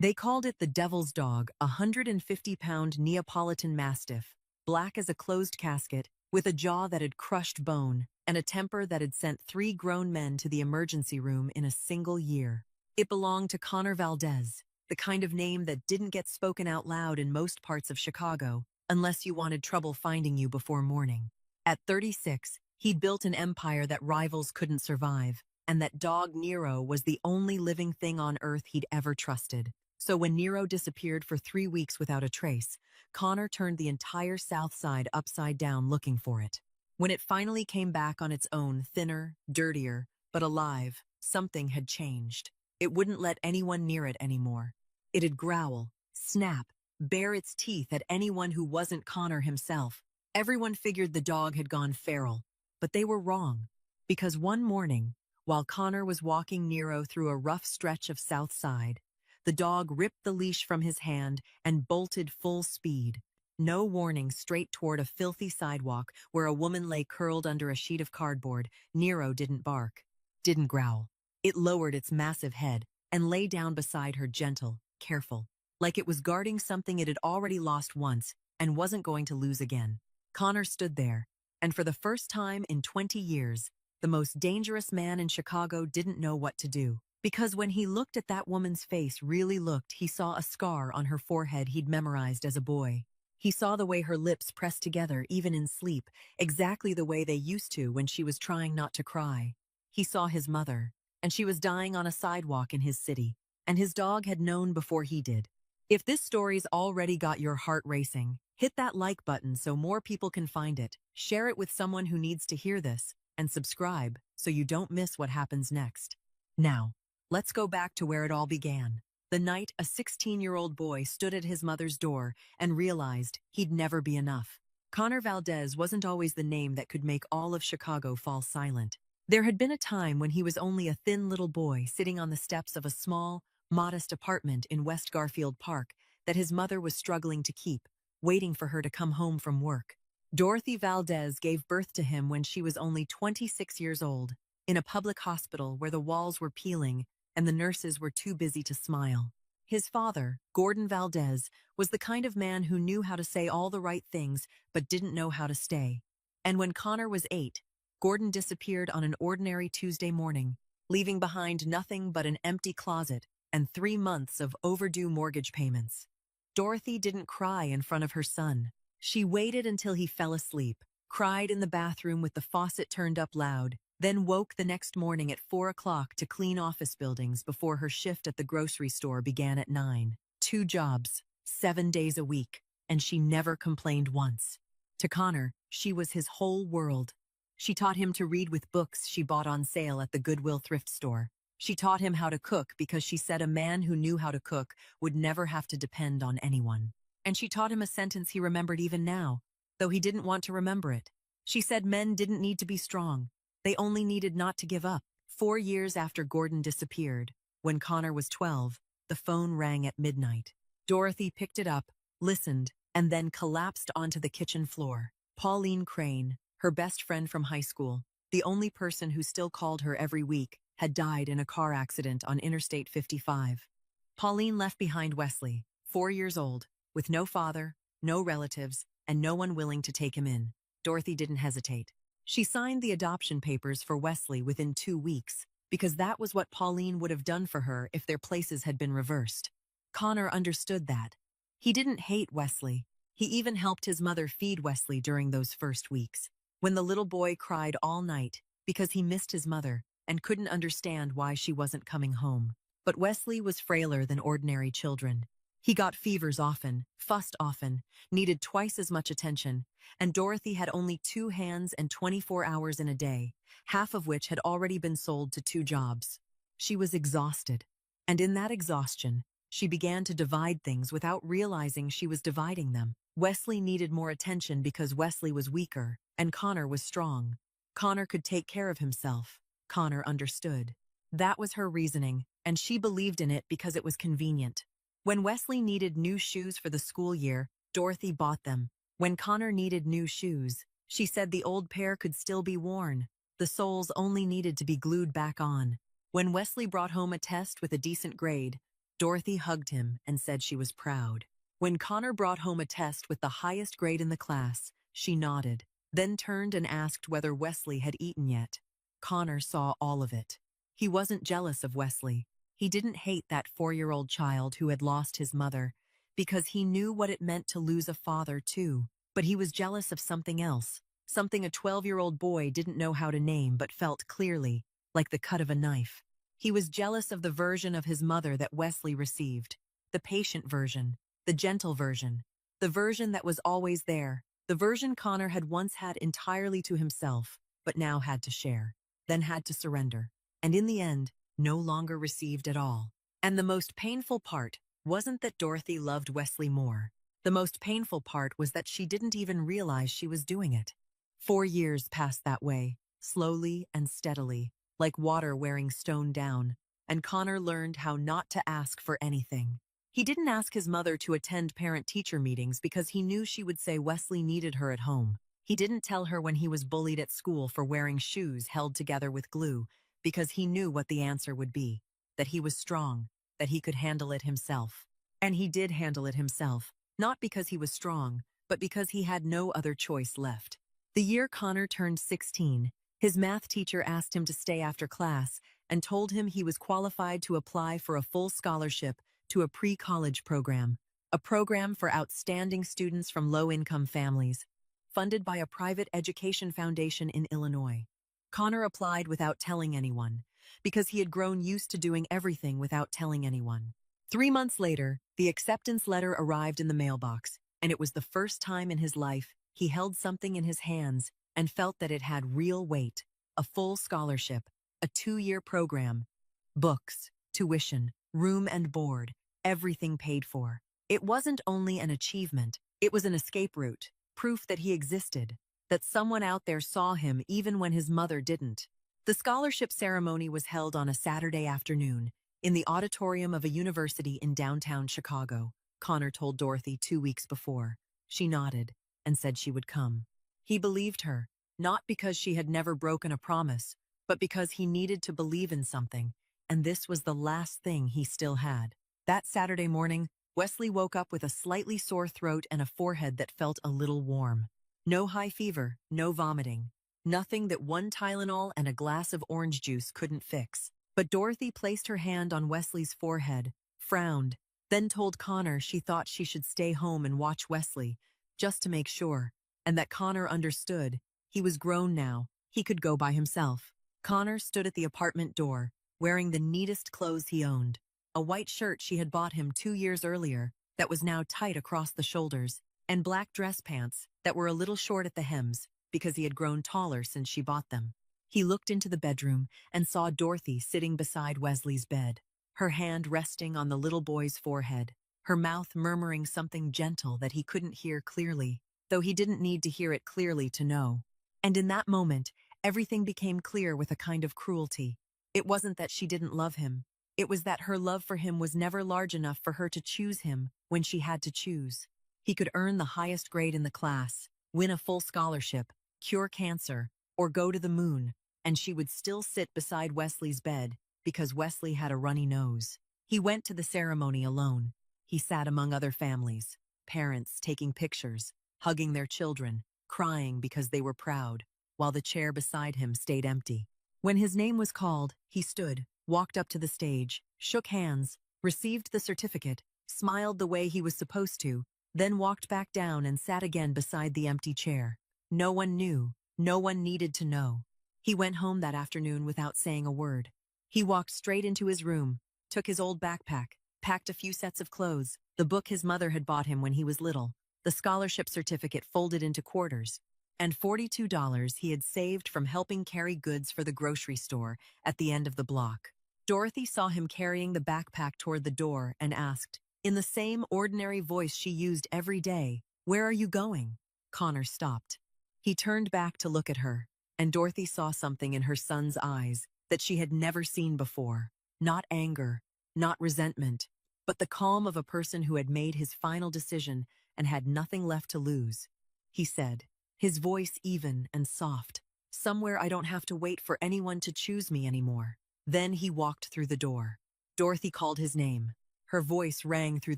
They called it the Devil's Dog, a 150-pound Neapolitan Mastiff, black as a closed casket, with a jaw that had crushed bone, and a temper that had sent 3 grown men to the emergency room in a single year. It belonged to Connor Valdez, the kind of name that didn't get spoken out loud in most parts of Chicago, unless you wanted trouble finding you before morning. At 36, he'd built an empire that rivals couldn't survive, and that dog Nero was the only living thing on earth he'd ever trusted. So when Nero disappeared for 3 weeks without a trace, Connor turned the entire South Side upside down looking for it. When it finally came back on its own, thinner, dirtier, but alive, something had changed. It wouldn't let anyone near it anymore. It'd growl, snap, bare its teeth at anyone who wasn't Connor himself. Everyone figured the dog had gone feral, but they were wrong. Because one morning, while Connor was walking Nero through a rough stretch of South Side, the dog ripped the leash from his hand and bolted full speed. No warning, straight toward a filthy sidewalk where a woman lay curled under a sheet of cardboard. Nero didn't bark, didn't growl. It lowered its massive head and lay down beside her, gentle, careful, like it was guarding something it had already lost once and wasn't going to lose again. Connor stood there, and for the first time in 20 years, the most dangerous man in Chicago didn't know what to do. Because when he looked at that woman's face, really looked, he saw a scar on her forehead he'd memorized as a boy. He saw the way her lips pressed together even in sleep, exactly the way they used to when she was trying not to cry. He saw his mother, and she was dying on a sidewalk in his city, and his dog had known before he did. If this story's already got your heart racing, hit that like button so more people can find it, share it with someone who needs to hear this, and subscribe so you don't miss what happens next. Now, let's go back to where it all began. The night a 16-year-old boy stood at his mother's door and realized he'd never be enough. Connor Valdez wasn't always the name that could make all of Chicago fall silent. There had been a time when he was only a thin little boy sitting on the steps of a small, modest apartment in West Garfield Park that his mother was struggling to keep, waiting for her to come home from work. Dorothy Valdez gave birth to him when she was only 26 years old, in a public hospital where the walls were peeling and the nurses were too busy to smile. His father, Gordon Valdez, was the kind of man who knew how to say all the right things but didn't know how to stay. And when Connor was 8, Gordon disappeared on an ordinary Tuesday morning, leaving behind nothing but an empty closet and 3 months of overdue mortgage payments. Dorothy didn't cry in front of her son. She waited until he fell asleep, cried in the bathroom with the faucet turned up loud, then woke the next morning at 4 o'clock to clean office buildings before her shift at the grocery store began at 9. 2 jobs, 7 days a week, and she never complained once. To Connor, she was his whole world. She taught him to read with books she bought on sale at the Goodwill thrift store. She taught him how to cook because she said a man who knew how to cook would never have to depend on anyone. And she taught him a sentence he remembered even now, though he didn't want to remember it. She said men didn't need to be strong. They only needed not to give up. 4 years after Gordon disappeared, when Connor was 12, the phone rang at midnight. Dorothy picked it up, listened, and then collapsed onto the kitchen floor. Pauline Crane, her best friend from high school, the only person who still called her every week, had died in a car accident on Interstate 55. Pauline left behind Wesley, 4 years old, with no father, no relatives, and no one willing to take him in. Dorothy didn't hesitate. She signed the adoption papers for Wesley within 2 weeks, because that was what Pauline would have done for her if their places had been reversed. Connor understood that. He didn't hate Wesley. He even helped his mother feed Wesley during those first weeks. When the little boy cried all night because he missed his mother and couldn't understand why she wasn't coming home. But Wesley was frailer than ordinary children. He got fevers often, fussed often, needed twice as much attention, and Dorothy had only 2 hands and 24 hours in a day, half of which had already been sold to 2 jobs. She was exhausted, and in that exhaustion, she began to divide things without realizing she was dividing them. Wesley needed more attention because Wesley was weaker, and Connor was strong. Connor could take care of himself. Connor understood. That was her reasoning, and she believed in it because it was convenient. When Wesley needed new shoes for the school year, Dorothy bought them. When Connor needed new shoes, she said the old pair could still be worn. The soles only needed to be glued back on. When Wesley brought home a test with a decent grade, Dorothy hugged him and said she was proud. When Connor brought home a test with the highest grade in the class, she nodded, then turned and asked whether Wesley had eaten yet. Connor saw all of it. He wasn't jealous of Wesley. He didn't hate that 4-year-old child who had lost his mother, because he knew what it meant to lose a father too. But he was jealous of something else, something a 12-year-old boy didn't know how to name but felt clearly, like the cut of a knife. He was jealous of the version of his mother that Wesley received, the patient version, the gentle version, the version that was always there, the version Connor had once had entirely to himself, but now had to share, then had to surrender, and in the end, no longer received at all. And the most painful part wasn't that Dorothy loved Wesley more. The most painful part was that she didn't even realize she was doing it. 4 years passed that way, slowly and steadily, like water wearing stone down, and Connor learned how not to ask for anything. He didn't ask his mother to attend parent-teacher meetings because he knew she would say Wesley needed her at home. He didn't tell her when he was bullied at school for wearing shoes held together with glue because he knew what the answer would be, that he was strong, that he could handle it himself. And he did handle it himself, not because he was strong, but because he had no other choice left. The year Connor turned 16, his math teacher asked him to stay after class and told him he was qualified to apply for a full scholarship to a pre-college program, a program for outstanding students from low-income families, funded by a private education foundation in Illinois. Connor applied without telling anyone, because he had grown used to doing everything without telling anyone. 3 months later, the acceptance letter arrived in the mailbox, and it was the first time in his life he held something in his hands and felt that it had real weight, a full scholarship, a 2-year program, books, tuition, room and board, everything paid for. It wasn't only an achievement, it was an escape route, proof that he existed, that someone out there saw him even when his mother didn't. The scholarship ceremony was held on a Saturday afternoon in the auditorium of a university in downtown Chicago, Connor told Dorothy 2 weeks before. She nodded and said she would come. He believed her, not because she had never broken a promise, but because he needed to believe in something, and this was the last thing he still had. That Saturday morning, Wesley woke up with a slightly sore throat and a forehead that felt a little warm. No high fever, no vomiting, nothing that one Tylenol and a glass of orange juice couldn't fix. But Dorothy placed her hand on Wesley's forehead, frowned, then told Connor she thought she should stay home and watch Wesley, just to make sure, and that Connor understood. He was grown now, he could go by himself. Connor stood at the apartment door, wearing the neatest clothes he owned, a white shirt she had bought him 2 years earlier that was now tight across the shoulders, and black dress pants that were a little short at the hems because he had grown taller since she bought them. He looked into the bedroom and saw Dorothy sitting beside Wesley's bed, her hand resting on the little boy's forehead, her mouth murmuring something gentle that he couldn't hear clearly, though he didn't need to hear it clearly to know. And in that moment, everything became clear with a kind of cruelty. It wasn't that she didn't love him. It was that her love for him was never large enough for her to choose him when she had to choose. He could earn the highest grade in the class, win a full scholarship, cure cancer, or go to the moon, and she would still sit beside Wesley's bed because Wesley had a runny nose. He went to the ceremony alone. He sat among other families, parents taking pictures, hugging their children, crying because they were proud, while the chair beside him stayed empty. When his name was called, he stood, walked up to the stage, shook hands, received the certificate, smiled the way he was supposed to, then walked back down and sat again beside the empty chair. No one knew, no one needed to know. He went home that afternoon without saying a word. He walked straight into his room, took his old backpack, packed a few sets of clothes, the book his mother had bought him when he was little, the scholarship certificate folded into quarters, and $42 he had saved from helping carry goods for the grocery store at the end of the block. Dorothy saw him carrying the backpack toward the door and asked, in the same ordinary voice she used every day, "Where are you going?" Connor stopped. He turned back to look at her, and Dorothy saw something in her son's eyes that she had never seen before. Not anger, not resentment, but the calm of a person who had made his final decision and had nothing left to lose. He said, his voice even and soft, "Somewhere I don't have to wait for anyone to choose me anymore." Then he walked through the door. Dorothy called his name. Her voice rang through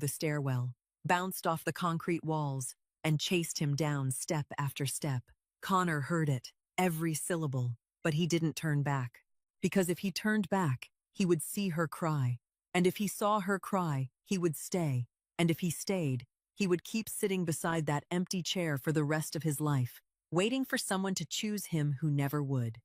the stairwell, bounced off the concrete walls, and chased him down step after step. Connor heard it, every syllable, but he didn't turn back. Because if he turned back, he would see her cry. And if he saw her cry, he would stay. And if he stayed, he would keep sitting beside that empty chair for the rest of his life, waiting for someone to choose him who never would.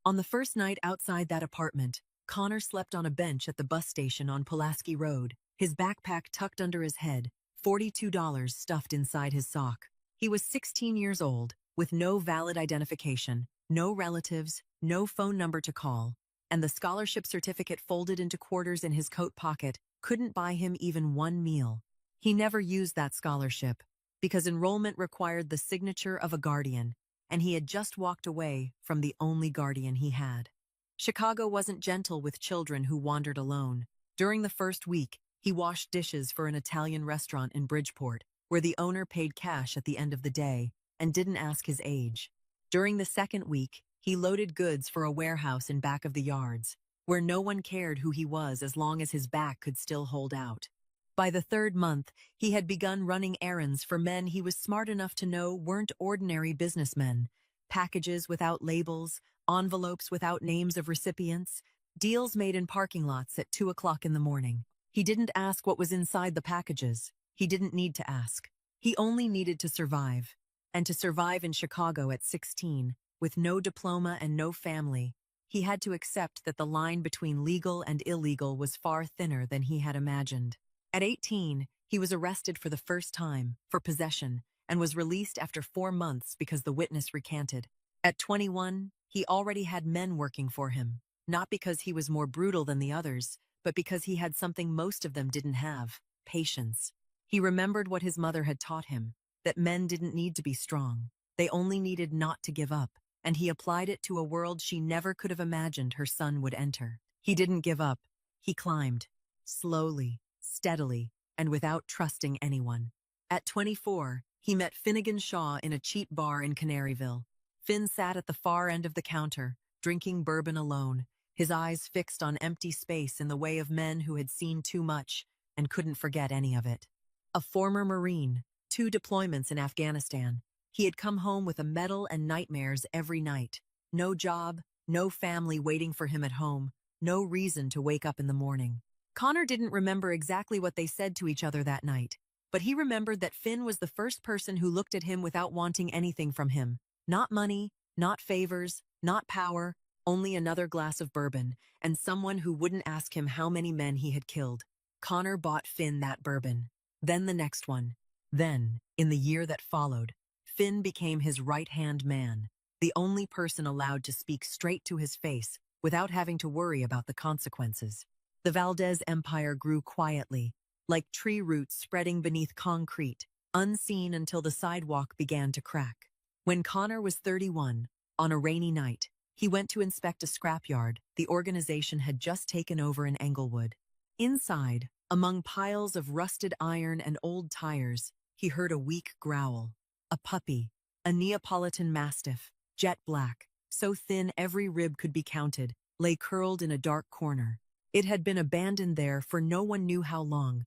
On the first night outside that apartment, Connor slept on a bench at the bus station on Pulaski Road, his backpack tucked under his head, $42 stuffed inside his sock. He was 16 years old, with no valid identification, no relatives, no phone number to call, and the scholarship certificate folded into quarters in his coat pocket couldn't buy him even one meal. He never used that scholarship, because enrollment required the signature of a guardian, and he had just walked away from the only guardian he had. Chicago wasn't gentle with children who wandered alone. During the first week, he washed dishes for an Italian restaurant in Bridgeport, where the owner paid cash at the end of the day and didn't ask his age. During the second week, he loaded goods for a warehouse in back of the yards, where no one cared who he was as long as his back could still hold out. By the third month, he had begun running errands for men he was smart enough to know weren't ordinary businessmen. Packages without labels, envelopes without names of recipients, deals made in parking lots at 2 o'clock in the morning. He didn't ask what was inside the packages. He didn't need to ask. He only needed to survive. And to survive in Chicago at 16, with no diploma and no family, he had to accept that the line between legal and illegal was far thinner than he had imagined. At 18, he was arrested for the first time, for possession, and was released after 4 months because the witness recanted. At 21, he already had men working for him, not because he was more brutal than the others, but because he had something most of them didn't have: patience. He remembered what his mother had taught him, that men didn't need to be strong. They only needed not to give up, and he applied it to a world she never could have imagined her son would enter. He didn't give up. He climbed, slowly, steadily, and without trusting anyone. At 24, he met Finnegan Shaw in a cheap bar in Canaryville. Finn sat at the far end of the counter, drinking bourbon alone, his eyes fixed on empty space in the way of men who had seen too much and couldn't forget any of it. A former Marine, 2 deployments in Afghanistan, he had come home with a medal and nightmares every night. No job, no family waiting for him at home, no reason to wake up in the morning. Connor didn't remember exactly what they said to each other that night, but he remembered that Finn was the first person who looked at him without wanting anything from him. Not money, not favors, not power, only another glass of bourbon, and someone who wouldn't ask him how many men he had killed. Connor bought Finn that bourbon. Then the next one. Then, in the year that followed, Finn became his right-hand man, the only person allowed to speak straight to his face without having to worry about the consequences. The Valdez Empire grew quietly, like tree roots spreading beneath concrete, unseen until the sidewalk began to crack. When Connor was 31, on a rainy night, he went to inspect a scrapyard the organization had just taken over in Englewood. Inside, among piles of rusted iron and old tires, he heard a weak growl. A puppy, a Neapolitan Mastiff, jet black, so thin every rib could be counted, lay curled in a dark corner. It had been abandoned there for no one knew how long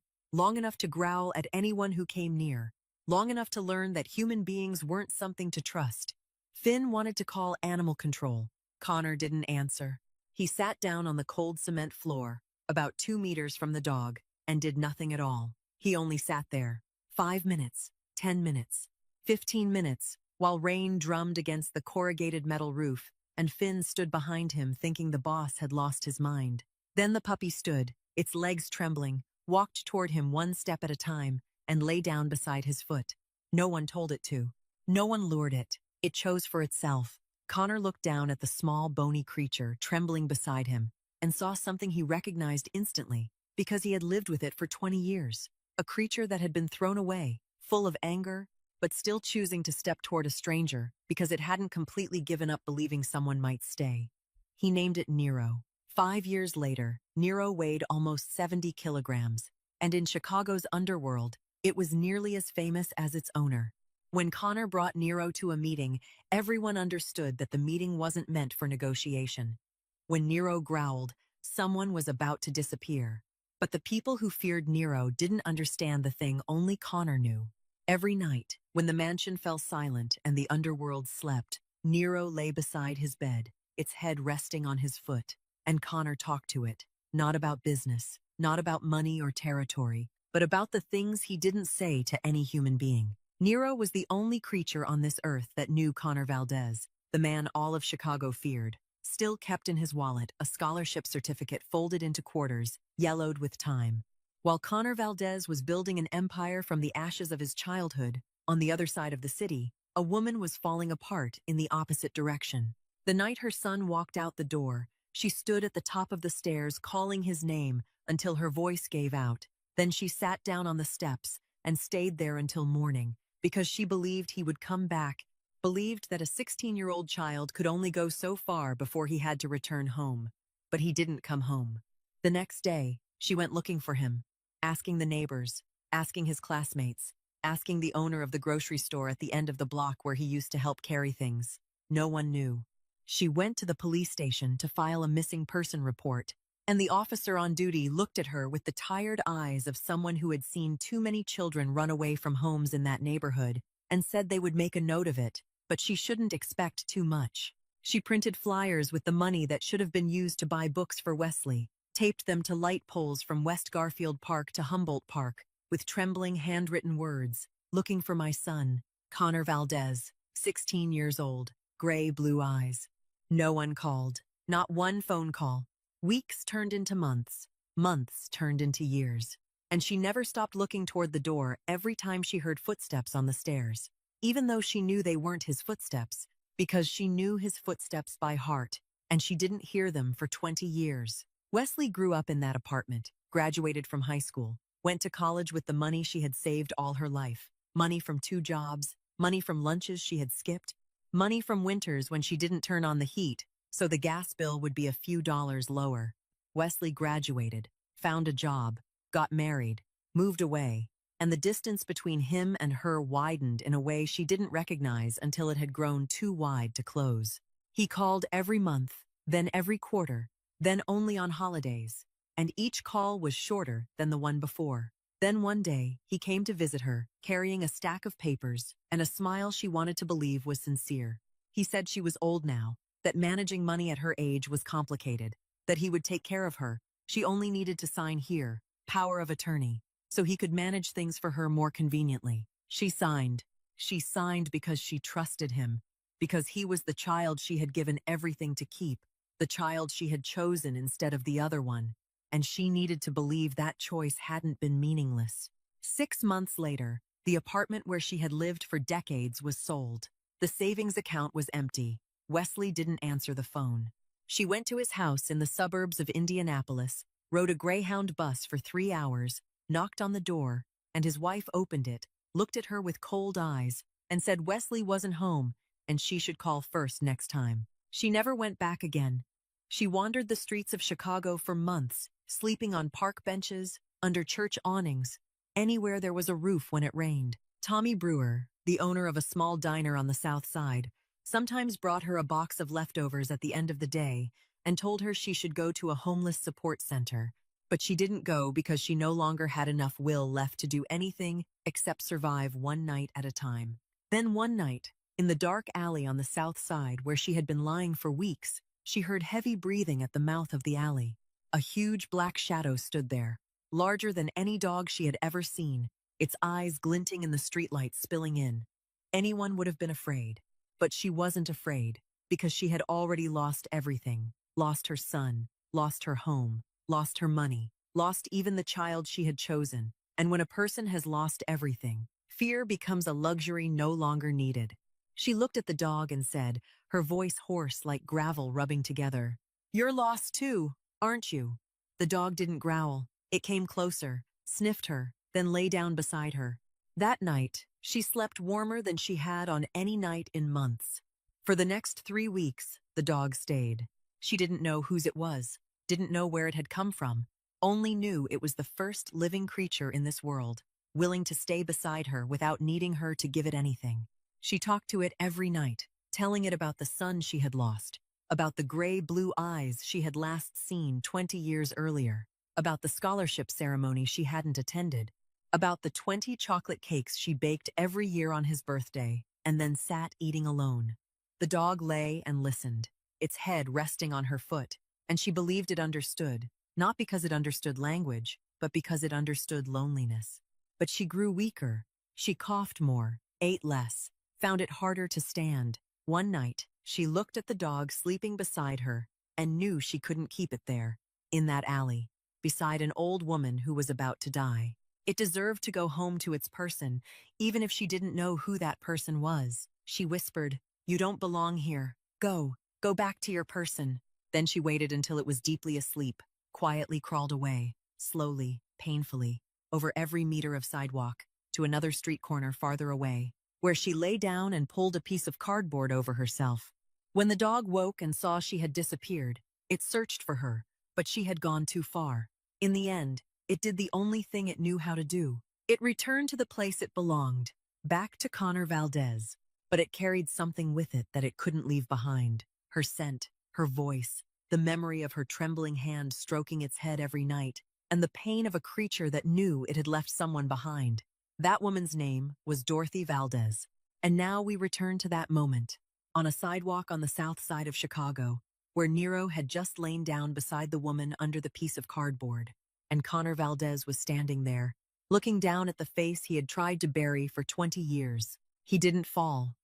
enough to growl at anyone who came near, long enough to learn that human beings weren't something to trust. Finn wanted to call animal control. Connor didn't answer. He sat down on the cold cement floor, about 2 meters from the dog, and did nothing at all. He only sat there. 5 minutes, 10 minutes, 15 minutes, while rain drummed against the corrugated metal roof, and Finn stood behind him thinking the boss had lost his mind. Then the puppy stood, its legs trembling, walked toward him 1 step at a time, and lay down beside his foot. No one told it to. No one lured it. It chose for itself. Connor looked down at the small, bony creature trembling beside him and saw something he recognized instantly because he had lived with it for 20 years. A creature that had been thrown away, full of anger, but still choosing to step toward a stranger because it hadn't completely given up believing someone might stay. He named it Nero. 5 years later, Nero weighed almost 70 kilograms, and in Chicago's underworld, it was nearly as famous as its owner. When Connor brought Nero to a meeting, everyone understood that the meeting wasn't meant for negotiation. When Nero growled, someone was about to disappear. But the people who feared Nero didn't understand the thing only Connor knew. Every night, when the mansion fell silent and the underworld slept, Nero lay beside his bed, its head resting on his foot, and Connor talked to it, not about business, not about money or territory, but about the things he didn't say to any human being. Nero was the only creature on this earth that knew Connor Valdez, the man all of Chicago feared, still kept in his wallet a scholarship certificate folded into quarters, yellowed with time. While Connor Valdez was building an empire from the ashes of his childhood, on the other side of the city, a woman was falling apart in the opposite direction. The night her son walked out the door, she stood at the top of the stairs calling his name until her voice gave out. Then she sat down on the steps and stayed there until morning, because she believed he would come back, believed that a 16-year-old child could only go so far before he had to return home. But he didn't come home. The next day, she went looking for him, asking the neighbors, asking his classmates, asking the owner of the grocery store at the end of the block where he used to help carry things. No one knew. She went to the police station to file a missing person report, and the officer on duty looked at her with the tired eyes of someone who had seen too many children run away from homes in that neighborhood and said they would make a note of it, but she shouldn't expect too much. She printed flyers with the money that should have been used to buy books for Wesley, taped them to light poles from West Garfield Park to Humboldt Park, with trembling handwritten words, "Looking for my son, Connor Valdez, 16 years old, gray blue eyes." No one called, not one phone call. Weeks turned into months, months turned into years, and she never stopped looking toward the door every time she heard footsteps on the stairs, even though she knew they weren't his footsteps, because she knew his footsteps by heart, and she didn't hear them for 20 years. Wesley grew up in that apartment, graduated from high school, went to college with the money she had saved all her life, money from 2 jobs, money from lunches she had skipped, money from winters when she didn't turn on the heat, so the gas bill would be a few dollars lower. Wesley graduated, found a job, got married, moved away, and the distance between him and her widened in a way she didn't recognize until it had grown too wide to close. He called every month, then every quarter, then only on holidays, and each call was shorter than the one before. Then one day, he came to visit her, carrying a stack of papers and a smile she wanted to believe was sincere. He said she was old now, that managing money at her age was complicated, that he would take care of her. She only needed to sign here, power of attorney, so he could manage things for her more conveniently. She signed. She signed because she trusted him, because he was the child she had given everything to keep, the child she had chosen instead of the other one, and she needed to believe that choice hadn't been meaningless. 6 months later, the apartment where she had lived for decades was sold. The savings account was empty. Wesley didn't answer the phone. She went to his house in the suburbs of Indianapolis, rode a Greyhound bus for 3 hours, knocked on the door, and his wife opened it, looked at her with cold eyes, and said Wesley wasn't home, and she should call first next time. She never went back again. She wandered the streets of Chicago for months, sleeping on park benches, under church awnings, anywhere there was a roof when it rained. Tommy Brewer, the owner of a small diner on the South Side, sometimes brought her a box of leftovers at the end of the day and told her she should go to a homeless support center. But she didn't go because she no longer had enough will left to do anything except survive one night at a time. Then one night, in the dark alley on the South Side where she had been lying for weeks, she heard heavy breathing at the mouth of the alley. A huge black shadow stood there, larger than any dog she had ever seen, its eyes glinting in the streetlight spilling in. Anyone would have been afraid, but she wasn't afraid, because she had already lost everything, lost her son, lost her home, lost her money, lost even the child she had chosen. And when a person has lost everything, fear becomes a luxury no longer needed. She looked at the dog and said, her voice hoarse like gravel rubbing together, "You're lost too, aren't you?" The dog didn't growl. It came closer, sniffed her, then lay down beside her. That night, she slept warmer than she had on any night in months. For the next 3 weeks, the dog stayed. She didn't know whose it was, didn't know where it had come from, only knew it was the first living creature in this world, willing to stay beside her without needing her to give it anything. She talked to it every night, telling it about the son she had lost, about the gray-blue eyes she had last seen 20 years earlier. about the scholarship ceremony she hadn't attended, about the 20 chocolate cakes she baked every year on his birthday, and then sat eating alone. The dog lay and listened, its head resting on her foot, and she believed it understood, not because it understood language, but because it understood loneliness. But she grew weaker. She coughed more, ate less, found it harder to stand. One night, she looked at the dog sleeping beside her and knew she couldn't keep it there, in that alley, beside an old woman who was about to die. It deserved to go home to its person, even if she didn't know who that person was. She whispered, "You don't belong here. Go back to your person." Then she waited until it was deeply asleep, quietly crawled away, slowly, painfully, over every meter of sidewalk, to another street corner farther away, where she lay down and pulled a piece of cardboard over herself. When the dog woke and saw she had disappeared, it searched for her, but she had gone too far. In the end, it did the only thing it knew how to do. It returned to the place it belonged, back to Connor Valdez, but it carried something with it that it couldn't leave behind. Her scent, her voice, the memory of her trembling hand stroking its head every night, and the pain of a creature that knew it had left someone behind. That woman's name was Dorothy Valdez. And now we return to that moment, on a sidewalk on the south side of Chicago, where Nero had just lain down beside the woman under the piece of cardboard, and Connor Valdez was standing there, looking down at the face he had tried to bury for 20 years. He didn't fall.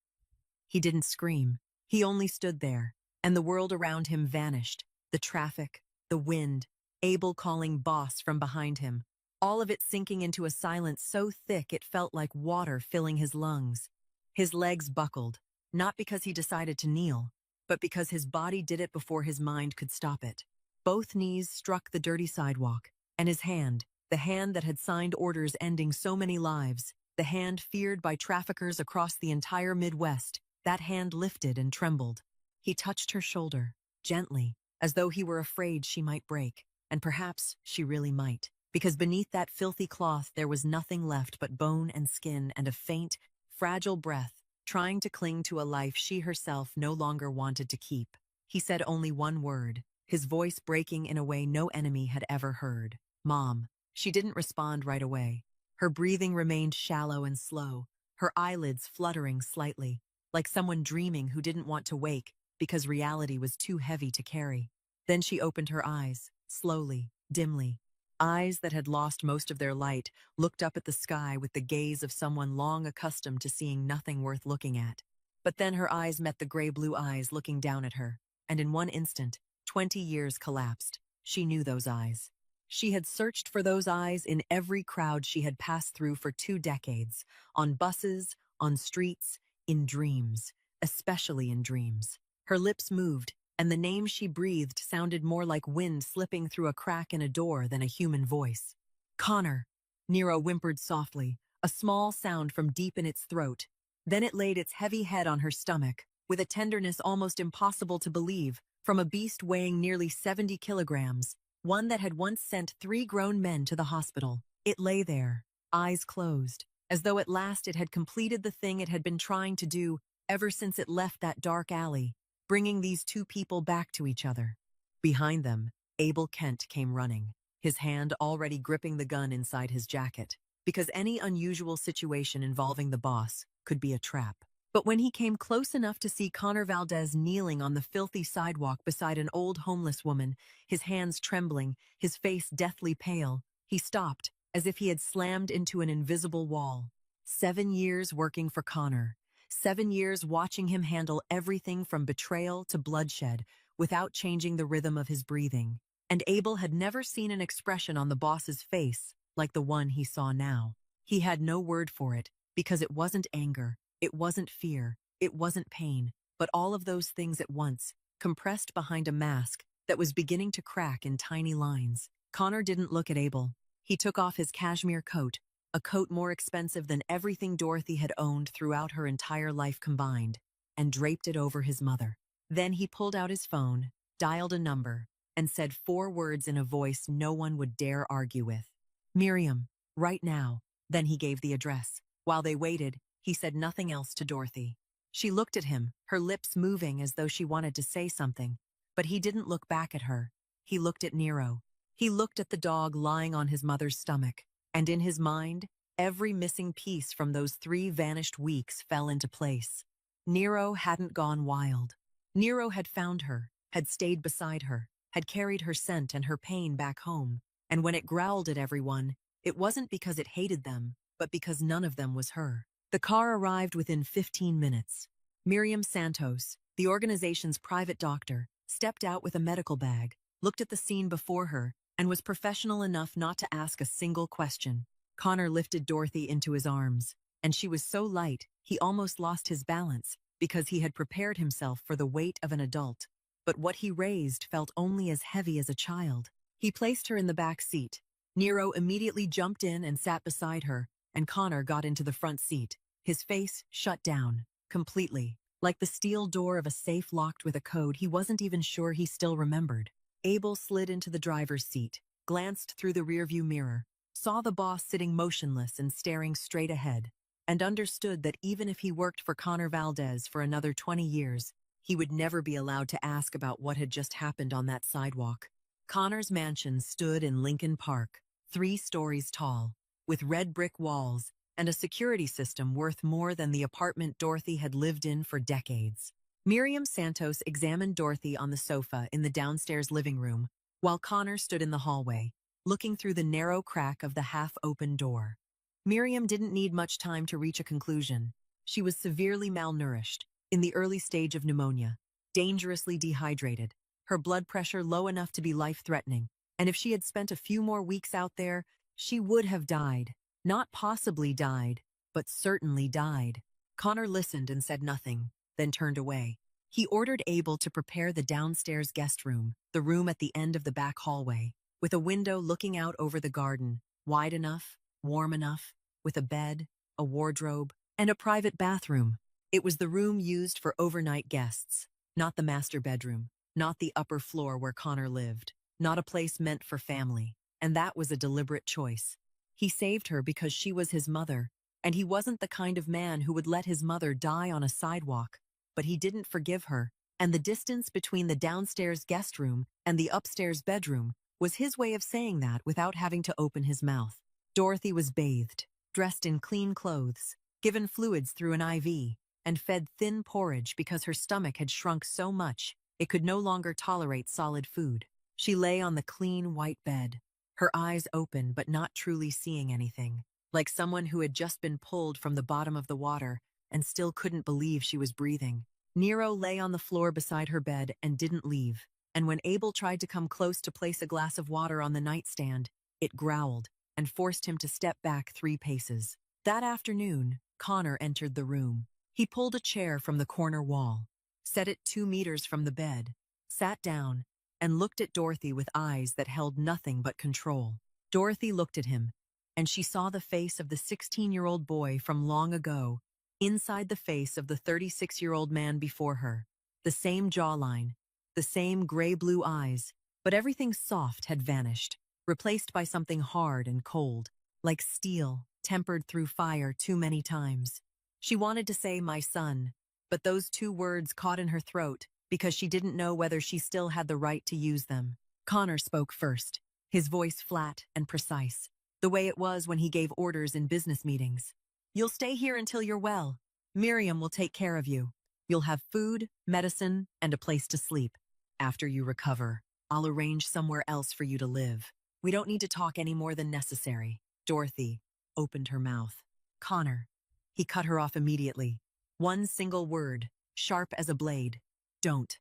He didn't scream. He only stood there, and the world around him vanished, the traffic, the wind, Abel calling boss from behind him, all of it sinking into a silence so thick it felt like water filling his lungs. His legs buckled, not because he decided to kneel, but because his body did it before his mind could stop it. Both knees struck the dirty sidewalk, and his hand, the hand that had signed orders ending so many lives, the hand feared by traffickers across the entire Midwest, that hand lifted and trembled. He touched her shoulder, gently, as though he were afraid she might break, and perhaps she really might, because beneath that filthy cloth there was nothing left but bone and skin and a faint, fragile breath, trying to cling to a life she herself no longer wanted to keep. He said only one word, his voice breaking in a way no enemy had ever heard. "Mom." She didn't respond right away. Her breathing remained shallow and slow, her eyelids fluttering slightly, like someone dreaming who didn't want to wake because reality was too heavy to carry. Then she opened her eyes, slowly, dimly. Eyes that had lost most of their light looked up at the sky with the gaze of someone long accustomed to seeing nothing worth looking at. But then her eyes met the gray-blue eyes looking down at her, and in one instant, 20 years collapsed. She knew those eyes. She had searched for those eyes in every crowd she had passed through for 2 decades, on buses, on streets, in dreams, especially in dreams. Her lips moved, and the name she breathed sounded more like wind slipping through a crack in a door than a human voice. "Connor," Nero whimpered softly, a small sound from deep in its throat. Then it laid its heavy head on her stomach, with a tenderness almost impossible to believe, from a beast weighing nearly 70 kilograms, one that had once sent 3 grown men to the hospital. It lay there, eyes closed, as though at last it had completed the thing it had been trying to do ever since it left that dark alley, bringing these 2 people back to each other. Behind them, Abel Kent came running, his hand already gripping the gun inside his jacket, because any unusual situation involving the boss could be a trap. But when he came close enough to see Connor Valdez kneeling on the filthy sidewalk beside an old homeless woman, his hands trembling, his face deathly pale, he stopped, as if he had slammed into an invisible wall. 7 years working for Connor. 7 years watching him handle everything from betrayal to bloodshed without changing the rhythm of his breathing. And Abel had never seen an expression on the boss's face like the one he saw now. He had no word for it, because it wasn't anger, it wasn't fear, it wasn't pain, but all of those things at once, compressed behind a mask that was beginning to crack in tiny lines. Connor didn't look at Abel. He took off his cashmere coat, a coat more expensive than everything Dorothy had owned throughout her entire life combined, and draped it over his mother. Then he pulled out his phone, dialed a number, and said 4 words in a voice no one would dare argue with. "Miriam, right now." Then he gave the address. While they waited, he said nothing else to Dorothy. She looked at him, her lips moving as though she wanted to say something, but he didn't look back at her. He looked at Nero. He looked at the dog lying on his mother's stomach, and in his mind, every missing piece from those 3 vanished weeks fell into place. Nero hadn't gone wild. Nero had found her, had stayed beside her, had carried her scent and her pain back home, and when it growled at everyone, it wasn't because it hated them, but because none of them was her. The car arrived within 15 minutes. Miriam Santos, the organization's private doctor, stepped out with a medical bag, looked at the scene before her, and was professional enough not to ask a single question. Connor lifted Dorothy into his arms, and she was so light, he almost lost his balance because he had prepared himself for the weight of an adult. But what he raised felt only as heavy as a child. He placed her in the back seat. Nero immediately jumped in and sat beside her, and Connor got into the front seat, his face shut down, completely. Like the steel door of a safe locked with a code he wasn't even sure he still remembered. Abel slid into the driver's seat, glanced through the rearview mirror, saw the boss sitting motionless and staring straight ahead, and understood that even if he worked for Connor Valdez for another 20 years, he would never be allowed to ask about what had just happened on that sidewalk. Connor's mansion stood in Lincoln Park, 3 stories tall, with red brick walls and a security system worth more than the apartment Dorothy had lived in for decades. Miriam Santos examined Dorothy on the sofa in the downstairs living room, while Connor stood in the hallway, looking through the narrow crack of the half-open door. Miriam didn't need much time to reach a conclusion. She was severely malnourished, in the early stage of pneumonia, dangerously dehydrated, her blood pressure low enough to be life-threatening, and if she had spent a few more weeks out there, she would have died. Not possibly died, but certainly died. Connor listened and said nothing, then turned away. He ordered Abel to prepare the downstairs guest room, the room at the end of the back hallway, with a window looking out over the garden, wide enough, warm enough, with a bed, a wardrobe, and a private bathroom. It was the room used for overnight guests, not the master bedroom, not the upper floor where Connor lived, not a place meant for family, and that was a deliberate choice. He saved her because she was his mother, and he wasn't the kind of man who would let his mother die on a sidewalk, but he didn't forgive her, and the distance between the downstairs guest room and the upstairs bedroom was his way of saying that without having to open his mouth. Dorothy was bathed, dressed in clean clothes, given fluids through an IV, and fed thin porridge because her stomach had shrunk so much it could no longer tolerate solid food. She lay on the clean white bed, her eyes open but not truly seeing anything, like someone who had just been pulled from the bottom of the water and still couldn't believe she was breathing. Nero lay on the floor beside her bed and didn't leave, and when Abel tried to come close to place a glass of water on the nightstand, it growled and forced him to step back 3 paces. That afternoon, Connor entered the room. He pulled a chair from the corner wall, set it 2 meters from the bed, sat down, and looked at Dorothy with eyes that held nothing but control. Dorothy looked at him, and she saw the face of the 16-year-old boy from long ago, inside the face of the 36-year-old man before her. The same jawline, the same gray-blue eyes, but everything soft had vanished, replaced by something hard and cold, like steel, tempered through fire too many times. She wanted to say, "my son," but those 2 words caught in her throat because she didn't know whether she still had the right to use them. Connor spoke first, his voice flat and precise, the way it was when he gave orders in business meetings. "You'll stay here until you're well. Miriam will take care of you. You'll have food, medicine, and a place to sleep. After you recover, I'll arrange somewhere else for you to live. We don't need to talk any more than necessary." Dorothy opened her mouth. "Connor." He cut her off immediately. One single word, sharp as a blade. "Don't."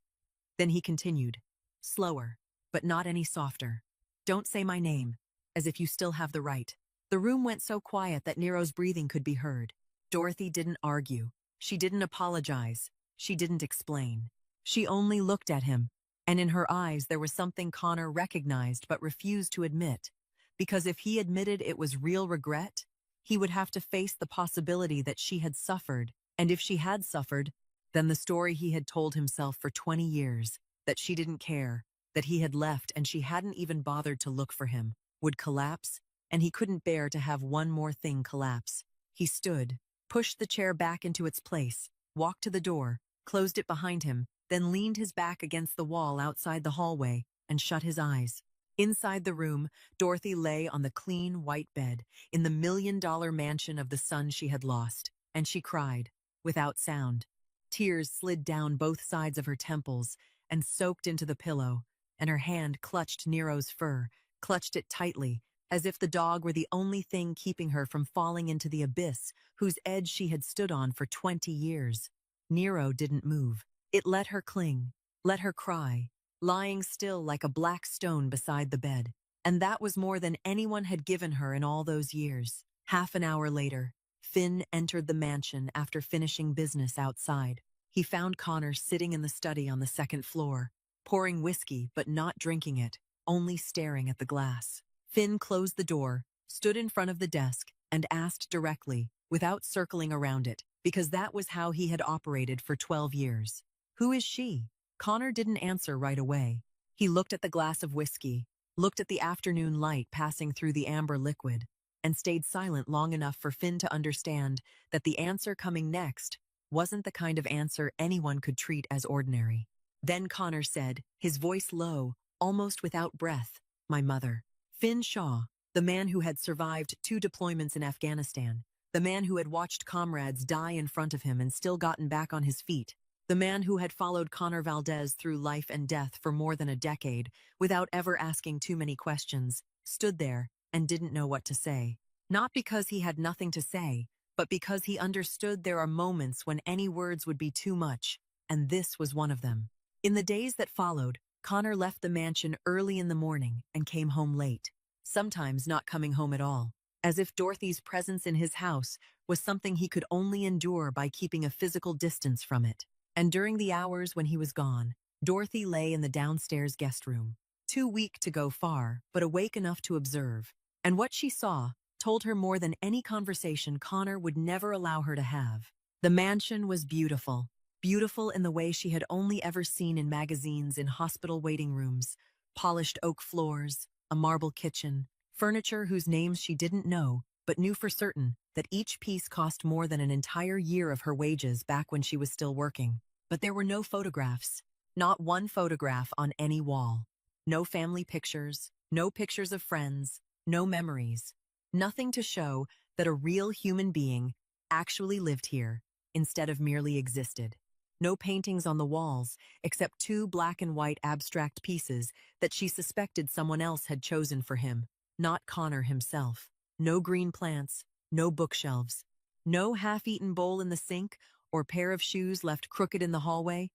Then he continued, slower, but not any softer. "Don't say my name, as if you still have the right." The room went so quiet that Nero's breathing could be heard. Dorothy didn't argue. She didn't apologize. She didn't explain. She only looked at him, and in her eyes there was something Connor recognized but refused to admit, because if he admitted it was real regret, he would have to face the possibility that she had suffered, and if she had suffered, then the story he had told himself for 20 years, that she didn't care, that he had left and she hadn't even bothered to look for him, would collapse, and he couldn't bear to have one more thing collapse. He stood, pushed the chair back into its place, walked to the door, closed it behind him, then leaned his back against the wall outside the hallway and shut his eyes. Inside the room, Dorothy lay on the clean white bed in the million-dollar mansion of the son she had lost, and she cried, without sound. Tears slid down both sides of her temples and soaked into the pillow, and her hand clutched Nero's fur, clutched it tightly, as if the dog were the only thing keeping her from falling into the abyss whose edge she had stood on for 20 years. Nero didn't move. It let her cling, let her cry, lying still like a black stone beside the bed, and that was more than anyone had given her in all those years. Half an hour later, Finn entered the mansion after finishing business outside. He found Connor sitting in the study on the second floor, pouring whiskey but not drinking it, only staring at the glass. Finn closed the door, stood in front of the desk, and asked directly, without circling around it, because that was how he had operated for 12 years. "Who is she?" Connor didn't answer right away. He looked at the glass of whiskey, looked at the afternoon light passing through the amber liquid, and stayed silent long enough for Finn to understand that the answer coming next wasn't the kind of answer anyone could treat as ordinary. Then Connor said, his voice low, almost without breath, "My mother." Finn Shaw, the man who had survived 2 deployments in Afghanistan, the man who had watched comrades die in front of him and still gotten back on his feet, the man who had followed Connor Valdez through life and death for more than a decade without ever asking too many questions, stood there and didn't know what to say. Not because he had nothing to say, but because he understood there are moments when any words would be too much, and this was one of them. In the days that followed, Connor left the mansion early in the morning and came home late, sometimes not coming home at all, as if Dorothy's presence in his house was something he could only endure by keeping a physical distance from it. And during the hours when he was gone, Dorothy lay in the downstairs guest room, too weak to go far, but awake enough to observe. And what she saw told her more than any conversation Connor would never allow her to have. The mansion was beautiful, beautiful in the way she had only ever seen in magazines in hospital waiting rooms, polished oak floors, a marble kitchen, furniture whose names she didn't know, but knew for certain that each piece cost more than an entire year of her wages back when she was still working. But there were no photographs, not one photograph on any wall. No family pictures, no pictures of friends, no memories. Nothing to show that a real human being actually lived here instead of merely existed. No paintings on the walls, except 2 black and white abstract pieces that she suspected someone else had chosen for him, not Connor himself. No green plants, no bookshelves, no half-eaten bowl in the sink or pair of shoes left crooked in the hallway.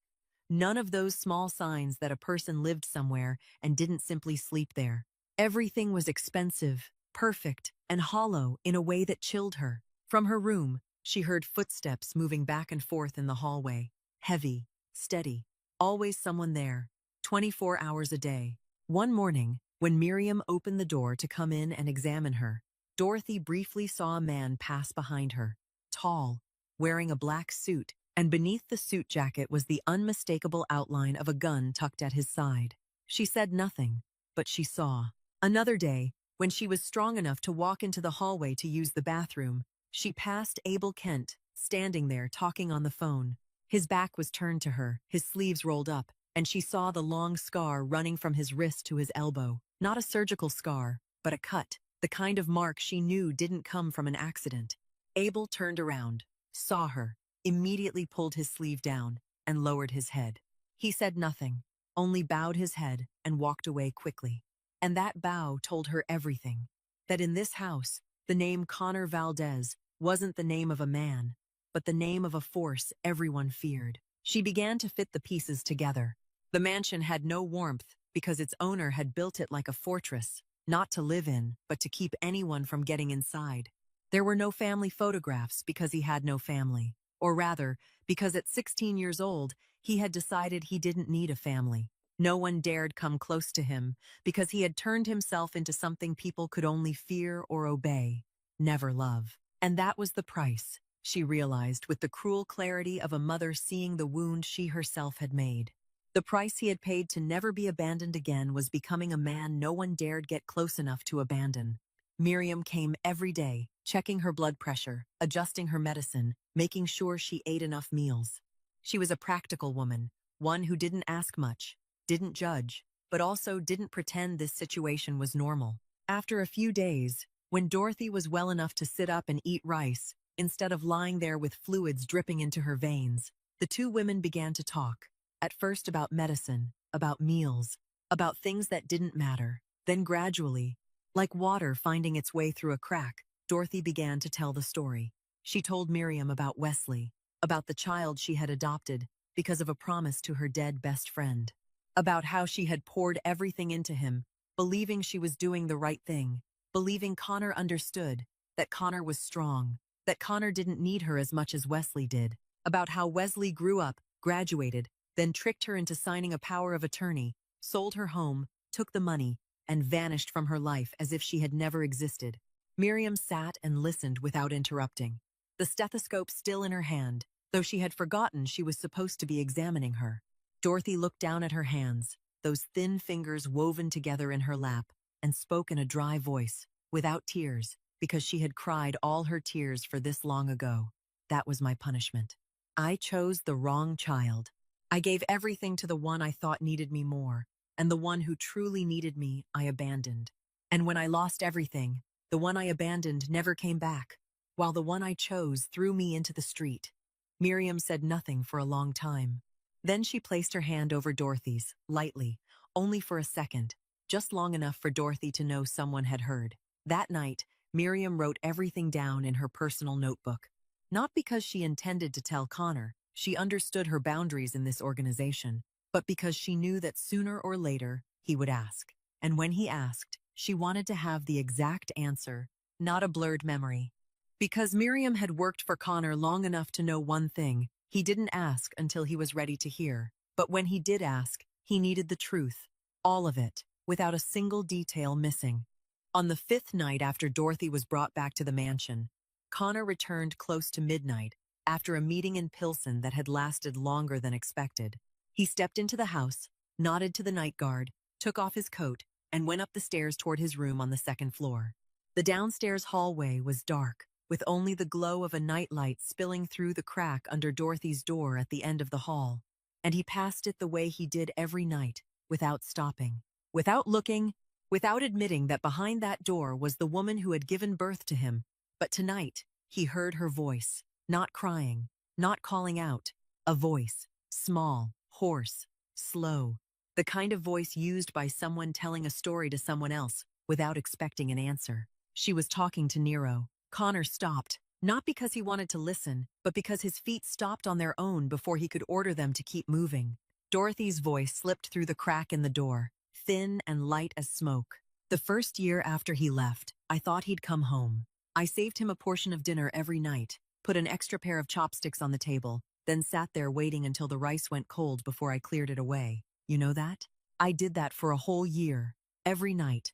None of those small signs that a person lived somewhere and didn't simply sleep there. Everything was expensive, perfect, and hollow in a way that chilled her. From her room, she heard footsteps moving back and forth in the hallway. Heavy, steady, always someone there, 24 hours a day. One morning, when Miriam opened the door to come in and examine her, Dorothy briefly saw a man pass behind her, tall, wearing a black suit, and beneath the suit jacket was the unmistakable outline of a gun tucked at his side. She said nothing, but she saw. Another day, when she was strong enough to walk into the hallway to use the bathroom, she passed Abel Kent, standing there talking on the phone. His back was turned to her, his sleeves rolled up, and she saw the long scar running from his wrist to his elbow. Not a surgical scar, but a cut, the kind of mark she knew didn't come from an accident. Abel turned around, saw her, immediately pulled his sleeve down, and lowered his head. He said nothing, only bowed his head and walked away quickly. And that bow told her everything. That in this house, the name Connor Valdez wasn't the name of a man, but the name of a force everyone feared. She began to fit the pieces together. The mansion had no warmth because its owner had built it like a fortress, not to live in, but to keep anyone from getting inside. There were no family photographs because he had no family, or rather, because at 16 years old, he had decided he didn't need a family. No one dared come close to him because he had turned himself into something people could only fear or obey, never love. And that was the price, she realized with the cruel clarity of a mother seeing the wound she herself had made. The price he had paid to never be abandoned again was becoming a man no one dared get close enough to abandon. Miriam came every day, checking her blood pressure, adjusting her medicine, making sure she ate enough meals. She was a practical woman, one who didn't ask much, didn't judge, but also didn't pretend this situation was normal. After a few days, when Dorothy was well enough to sit up and eat rice, instead of lying there with fluids dripping into her veins, the two women began to talk. At first about medicine, about meals, about things that didn't matter. Then gradually, like water finding its way through a crack, Dorothy began to tell the story. She told Miriam about Wesley, about the child she had adopted because of a promise to her dead best friend, about how she had poured everything into him, believing she was doing the right thing, believing Connor understood, that Connor was strong, that Connor didn't need her as much as Wesley did, about how Wesley grew up, graduated, then tricked her into signing a power of attorney, sold her home, took the money, and vanished from her life as if she had never existed. Miriam sat and listened without interrupting, the stethoscope still in her hand, though she had forgotten she was supposed to be examining her. Dorothy looked down at her hands, those thin fingers woven together in her lap, and spoke in a dry voice, without tears, because she had cried all her tears for this long ago. That was my punishment. I chose the wrong child. I gave everything to the one I thought needed me more, and the one who truly needed me, I abandoned. And when I lost everything, the one I abandoned never came back, while the one I chose threw me into the street. Miriam said nothing for a long time. Then she placed her hand over Dorothy's, lightly, only for a second, just long enough for Dorothy to know someone had heard. That night, Miriam wrote everything down in her personal notebook. Not because she intended to tell Connor, she understood her boundaries in this organization, but because she knew that sooner or later, he would ask. And when he asked, she wanted to have the exact answer, not a blurred memory. Because Miriam had worked for Connor long enough to know one thing, he didn't ask until he was ready to hear. But when he did ask, he needed the truth, all of it, without a single detail missing. On the 5th night after Dorothy was brought back to the mansion, Connor returned close to midnight after a meeting in Pilsen that had lasted longer than expected. He stepped into the house, nodded to the night guard, took off his coat, and went up the stairs toward his room on the 2nd floor. The downstairs hallway was dark, with only the glow of a nightlight spilling through the crack under Dorothy's door at the end of the hall. And he passed it the way he did every night, without stopping, without looking, without admitting that behind that door was the woman who had given birth to him. But tonight, he heard her voice, not crying, not calling out, a voice, small, hoarse, slow, the kind of voice used by someone telling a story to someone else without expecting an answer. She was talking to Nero. Connor stopped, not because he wanted to listen, but because his feet stopped on their own before he could order them to keep moving. Dorothy's voice slipped through the crack in the door, thin and light as smoke. The first year after he left, I thought he'd come home. I saved him a portion of dinner every night, put an extra pair of chopsticks on the table, then sat there waiting until the rice went cold before I cleared it away. You know that? I did that for a whole year, every night.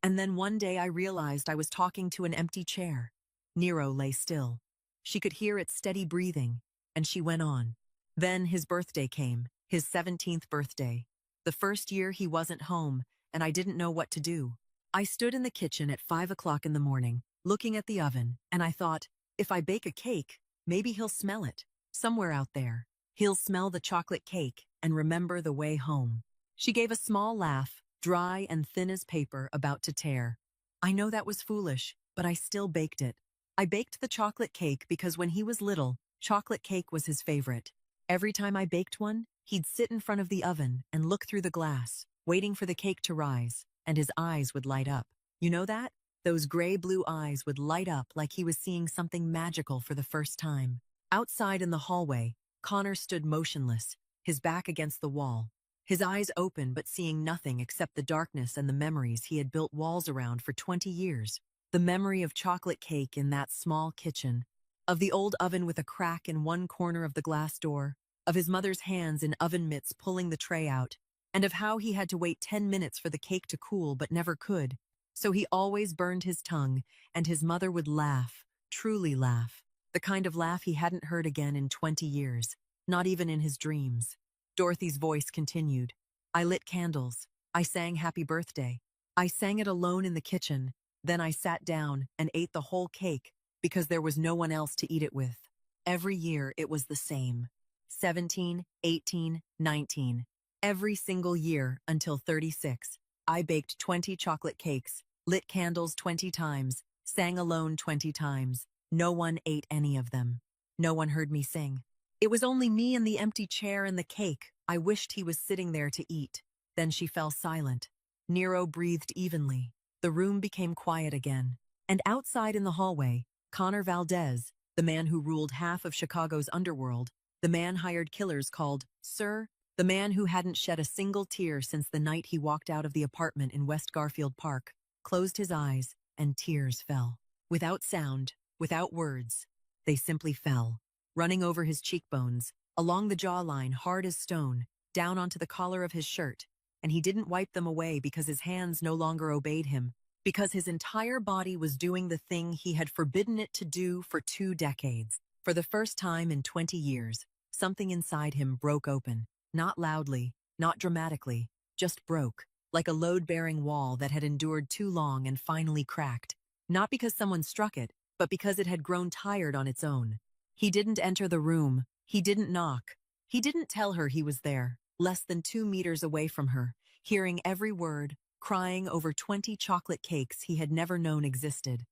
And then one day I realized I was talking to an empty chair. Nero lay still. She could hear its steady breathing, and she went on. Then his birthday came, his 17th birthday. The first year he wasn't home, and I didn't know what to do. I stood in the kitchen at 5 o'clock in the morning, looking at the oven, and I thought, if I bake a cake, maybe he'll smell it, somewhere out there. He'll smell the chocolate cake and remember the way home. She gave a small laugh, dry and thin as paper, about to tear. I know that was foolish, but I still baked it. I baked the chocolate cake because when he was little, chocolate cake was his favorite. Every time I baked one, he'd sit in front of the oven and look through the glass, waiting for the cake to rise, and his eyes would light up. You know that? Those gray-blue eyes would light up like he was seeing something magical for the first time. Outside in the hallway, Connor stood motionless, his back against the wall, his eyes open but seeing nothing except the darkness and the memories he had built walls around for 20 years. The memory of chocolate cake in that small kitchen, of the old oven with a crack in one corner of the glass door, of his mother's hands in oven mitts pulling the tray out, and of how he had to wait 10 minutes for the cake to cool but never could. So he always burned his tongue, and his mother would laugh, truly laugh, the kind of laugh he hadn't heard again in 20 years, not even in his dreams. Dorothy's voice continued. I lit candles. I sang Happy Birthday. I sang it alone in the kitchen. Then I sat down and ate the whole cake because there was no one else to eat it with. Every year it was the same. 17, 18, 19. Every single year until 36, I baked 20 chocolate cakes, lit candles 20 times, sang alone 20 times. No one ate any of them. No one heard me sing. It was only me and the empty chair and the cake. I wished he was sitting there to eat. Then she fell silent. Nero breathed evenly. The room became quiet again. And outside in the hallway, Connor Valdez, the man who ruled half of Chicago's underworld, the man hired killers called Sir, the man who hadn't shed a single tear since the night he walked out of the apartment in West Garfield Park, closed his eyes, and tears fell. Without sound, without words, they simply fell, running over his cheekbones, along the jawline hard as stone, down onto the collar of his shirt, and he didn't wipe them away because his hands no longer obeyed him, because his entire body was doing the thing he had forbidden it to do for 2 decades. For the first time in 20 years, something inside him broke open, not loudly, not dramatically, just broke, like a load-bearing wall that had endured too long and finally cracked, not because someone struck it, but because it had grown tired on its own. He didn't enter the room. He didn't knock. He didn't tell her he was there, less than 2 meters away from her, hearing every word, crying over 20 chocolate cakes he had never known existed.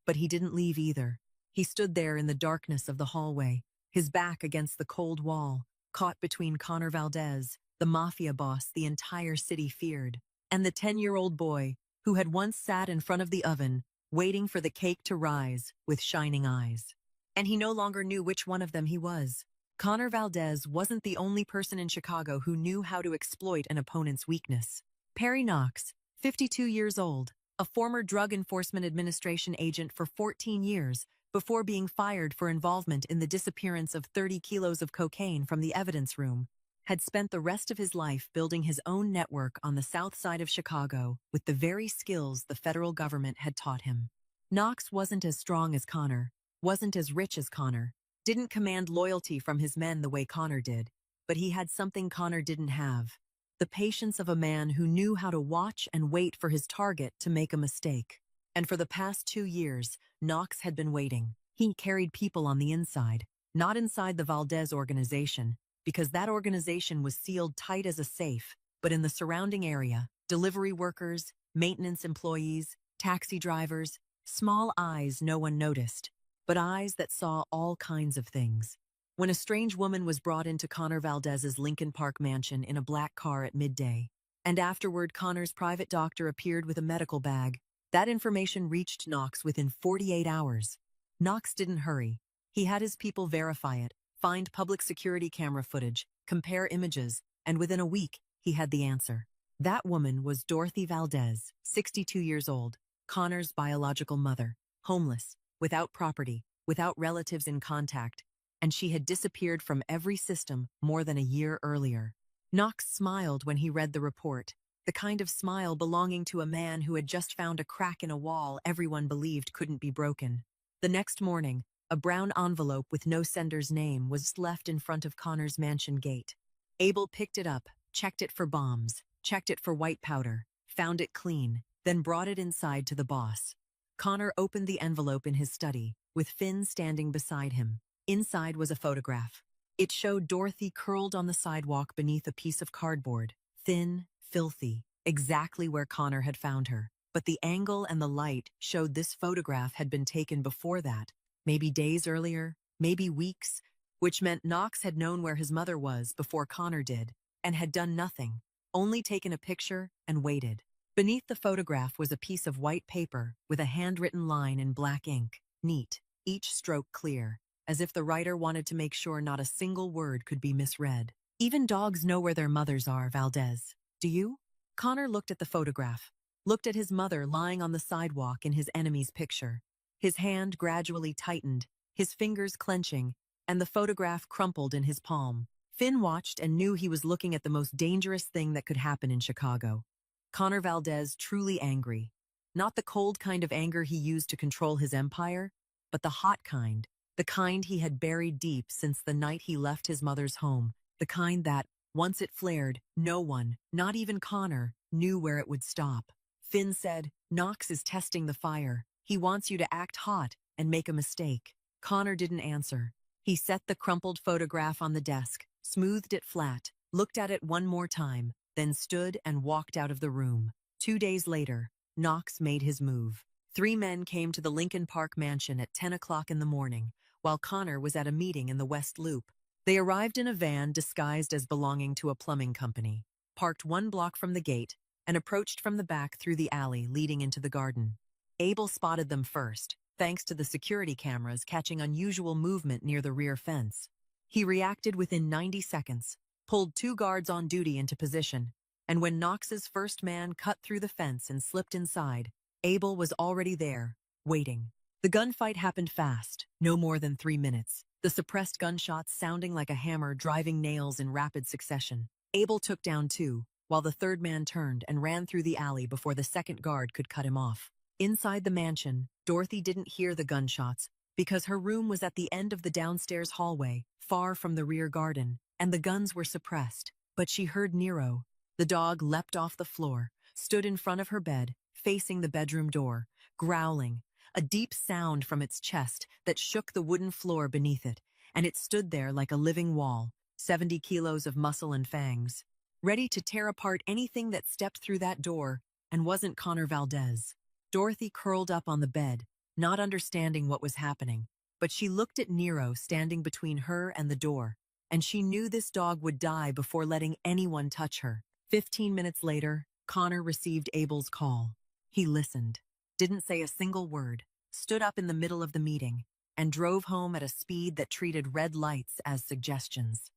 But he didn't leave either. He stood there in the darkness of the hallway, his back against the cold wall, caught between Connor Valdez, the Mafia boss the entire city feared, and the 10-year-old boy who had once sat in front of the oven, waiting for the cake to rise with shining eyes. And he no longer knew which one of them he was. Connor Valdez wasn't the only person in Chicago who knew how to exploit an opponent's weakness. Perry Knox, 52 years old, a former Drug Enforcement Administration agent for 14 years before being fired for involvement in the disappearance of 30 kilos of cocaine from the evidence room, had spent the rest of his life building his own network on the south side of Chicago with the very skills the federal government had taught him. Knox wasn't as strong as Connor, wasn't as rich as Connor, didn't command loyalty from his men the way Connor did, but he had something Connor didn't have: the patience of a man who knew how to watch and wait for his target to make a mistake. And for the past 2 years, Knox had been waiting. He carried people on the inside, not inside the Valdez organization, because that organization was sealed tight as a safe, but in the surrounding area, delivery workers, maintenance employees, taxi drivers, small eyes no one noticed, but eyes that saw all kinds of things. When a strange woman was brought into Connor Valdez's Lincoln Park mansion in a black car at midday, and afterward Connor's private doctor appeared with a medical bag, that information reached Knox within 48 hours. Knox didn't hurry. He had his people verify it, find public security camera footage, compare images, and within a week, he had the answer. That woman was Dorothy Valdez, 62 years old, Connor's biological mother, homeless, without property, without relatives in contact, and she had disappeared from every system more than a year earlier. Knox smiled when he read the report, the kind of smile belonging to a man who had just found a crack in a wall everyone believed couldn't be broken. The next morning, a brown envelope with no sender's name was left in front of Connor's mansion gate. Abel picked it up, checked it for bombs, checked it for white powder, found it clean, then brought it inside to the boss. Connor opened the envelope in his study, with Finn standing beside him. Inside was a photograph. It showed Dorothy curled on the sidewalk beneath a piece of cardboard, thin, filthy, exactly where Connor had found her. But the angle and the light showed this photograph had been taken before that, maybe days earlier, maybe weeks, which meant Knox had known where his mother was before Connor did, and had done nothing, only taken a picture and waited. Beneath the photograph was a piece of white paper with a handwritten line in black ink, neat, each stroke clear, as if the writer wanted to make sure not a single word could be misread. Even dogs know where their mothers are, Valdez. Do you? Connor looked at the photograph, looked at his mother lying on the sidewalk in his enemy's picture. His hand gradually tightened, his fingers clenching, and the photograph crumpled in his palm. Finn watched and knew he was looking at the most dangerous thing that could happen in Chicago. Connor Valdez truly angry. Not the cold kind of anger he used to control his empire, but the hot kind, the kind he had buried deep since the night he left his mother's home, the kind that, once it flared, no one, not even Connor, knew where it would stop. Finn said, "Knox is testing the fire. He wants you to act hot and make a mistake." Connor didn't answer. He set the crumpled photograph on the desk, smoothed it flat, looked at it one more time, then stood and walked out of the room. 2 days later, Knox made his move. 3 men came to the Lincoln Park mansion at 10 o'clock in the morning, while Connor was at a meeting in the West Loop. They arrived in a van disguised as belonging to a plumbing company, parked 1 block from the gate, and approached from the back through the alley leading into the garden. Abel spotted them first, thanks to the security cameras catching unusual movement near the rear fence. He reacted within 90 seconds, pulled 2 guards on duty into position, and when Knox's first man cut through the fence and slipped inside, Abel was already there, waiting. The gunfight happened fast, no more than 3 minutes, the suppressed gunshots sounding like a hammer driving nails in rapid succession. Abel took down 2, while the 3rd man turned and ran through the alley before the 2nd guard could cut him off. Inside the mansion, Dorothy didn't hear the gunshots because her room was at the end of the downstairs hallway, far from the rear garden, and the guns were suppressed. But she heard Nero. The dog leapt off the floor, stood in front of her bed, facing the bedroom door, growling, a deep sound from its chest that shook the wooden floor beneath it, and it stood there like a living wall, 70 kilos of muscle and fangs, ready to tear apart anything that stepped through that door and wasn't Connor Valdez. Dorothy curled up on the bed, not understanding what was happening, but she looked at Nero standing between her and the door, and she knew this dog would die before letting anyone touch her. 15 minutes later, Connor received Abel's call. He listened, didn't say a single word, stood up in the middle of the meeting, and drove home at a speed that treated red lights as suggestions.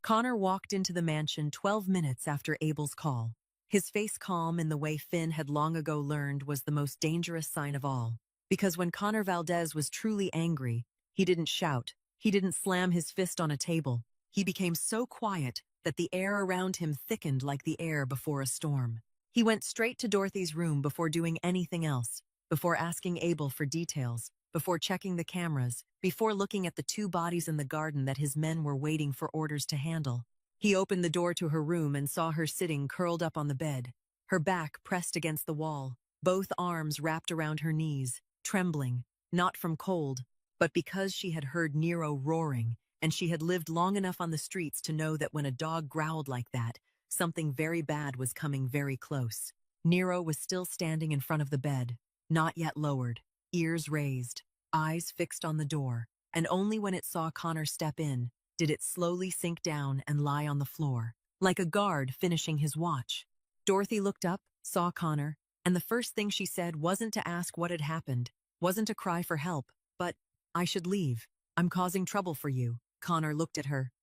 Connor walked into the mansion 12 minutes after Abel's call, his face calm in the way Finn had long ago learned was the most dangerous sign of all. Because when Connor Valdez was truly angry, he didn't shout, he didn't slam his fist on a table. He became so quiet that the air around him thickened like the air before a storm. He went straight to Dorothy's room before doing anything else, before asking Abel for details, before checking the cameras, before looking at the 2 bodies in the garden that his men were waiting for orders to handle. He opened the door to her room and saw her sitting curled up on the bed, her back pressed against the wall, both arms wrapped around her knees, trembling, not from cold, but because she had heard Nero roaring, and she had lived long enough on the streets to know that when a dog growled like that, something very bad was coming very close. Nero was still standing in front of the bed, not yet lowered, ears raised, eyes fixed on the door, and only when it saw Connor step in, did it slowly sink down and lie on the floor, like a guard finishing his watch. Dorothy looked up, saw Connor, and the first thing she said wasn't to ask what had happened, wasn't to cry for help, but, "I should leave. I'm causing trouble for you." Connor looked at her,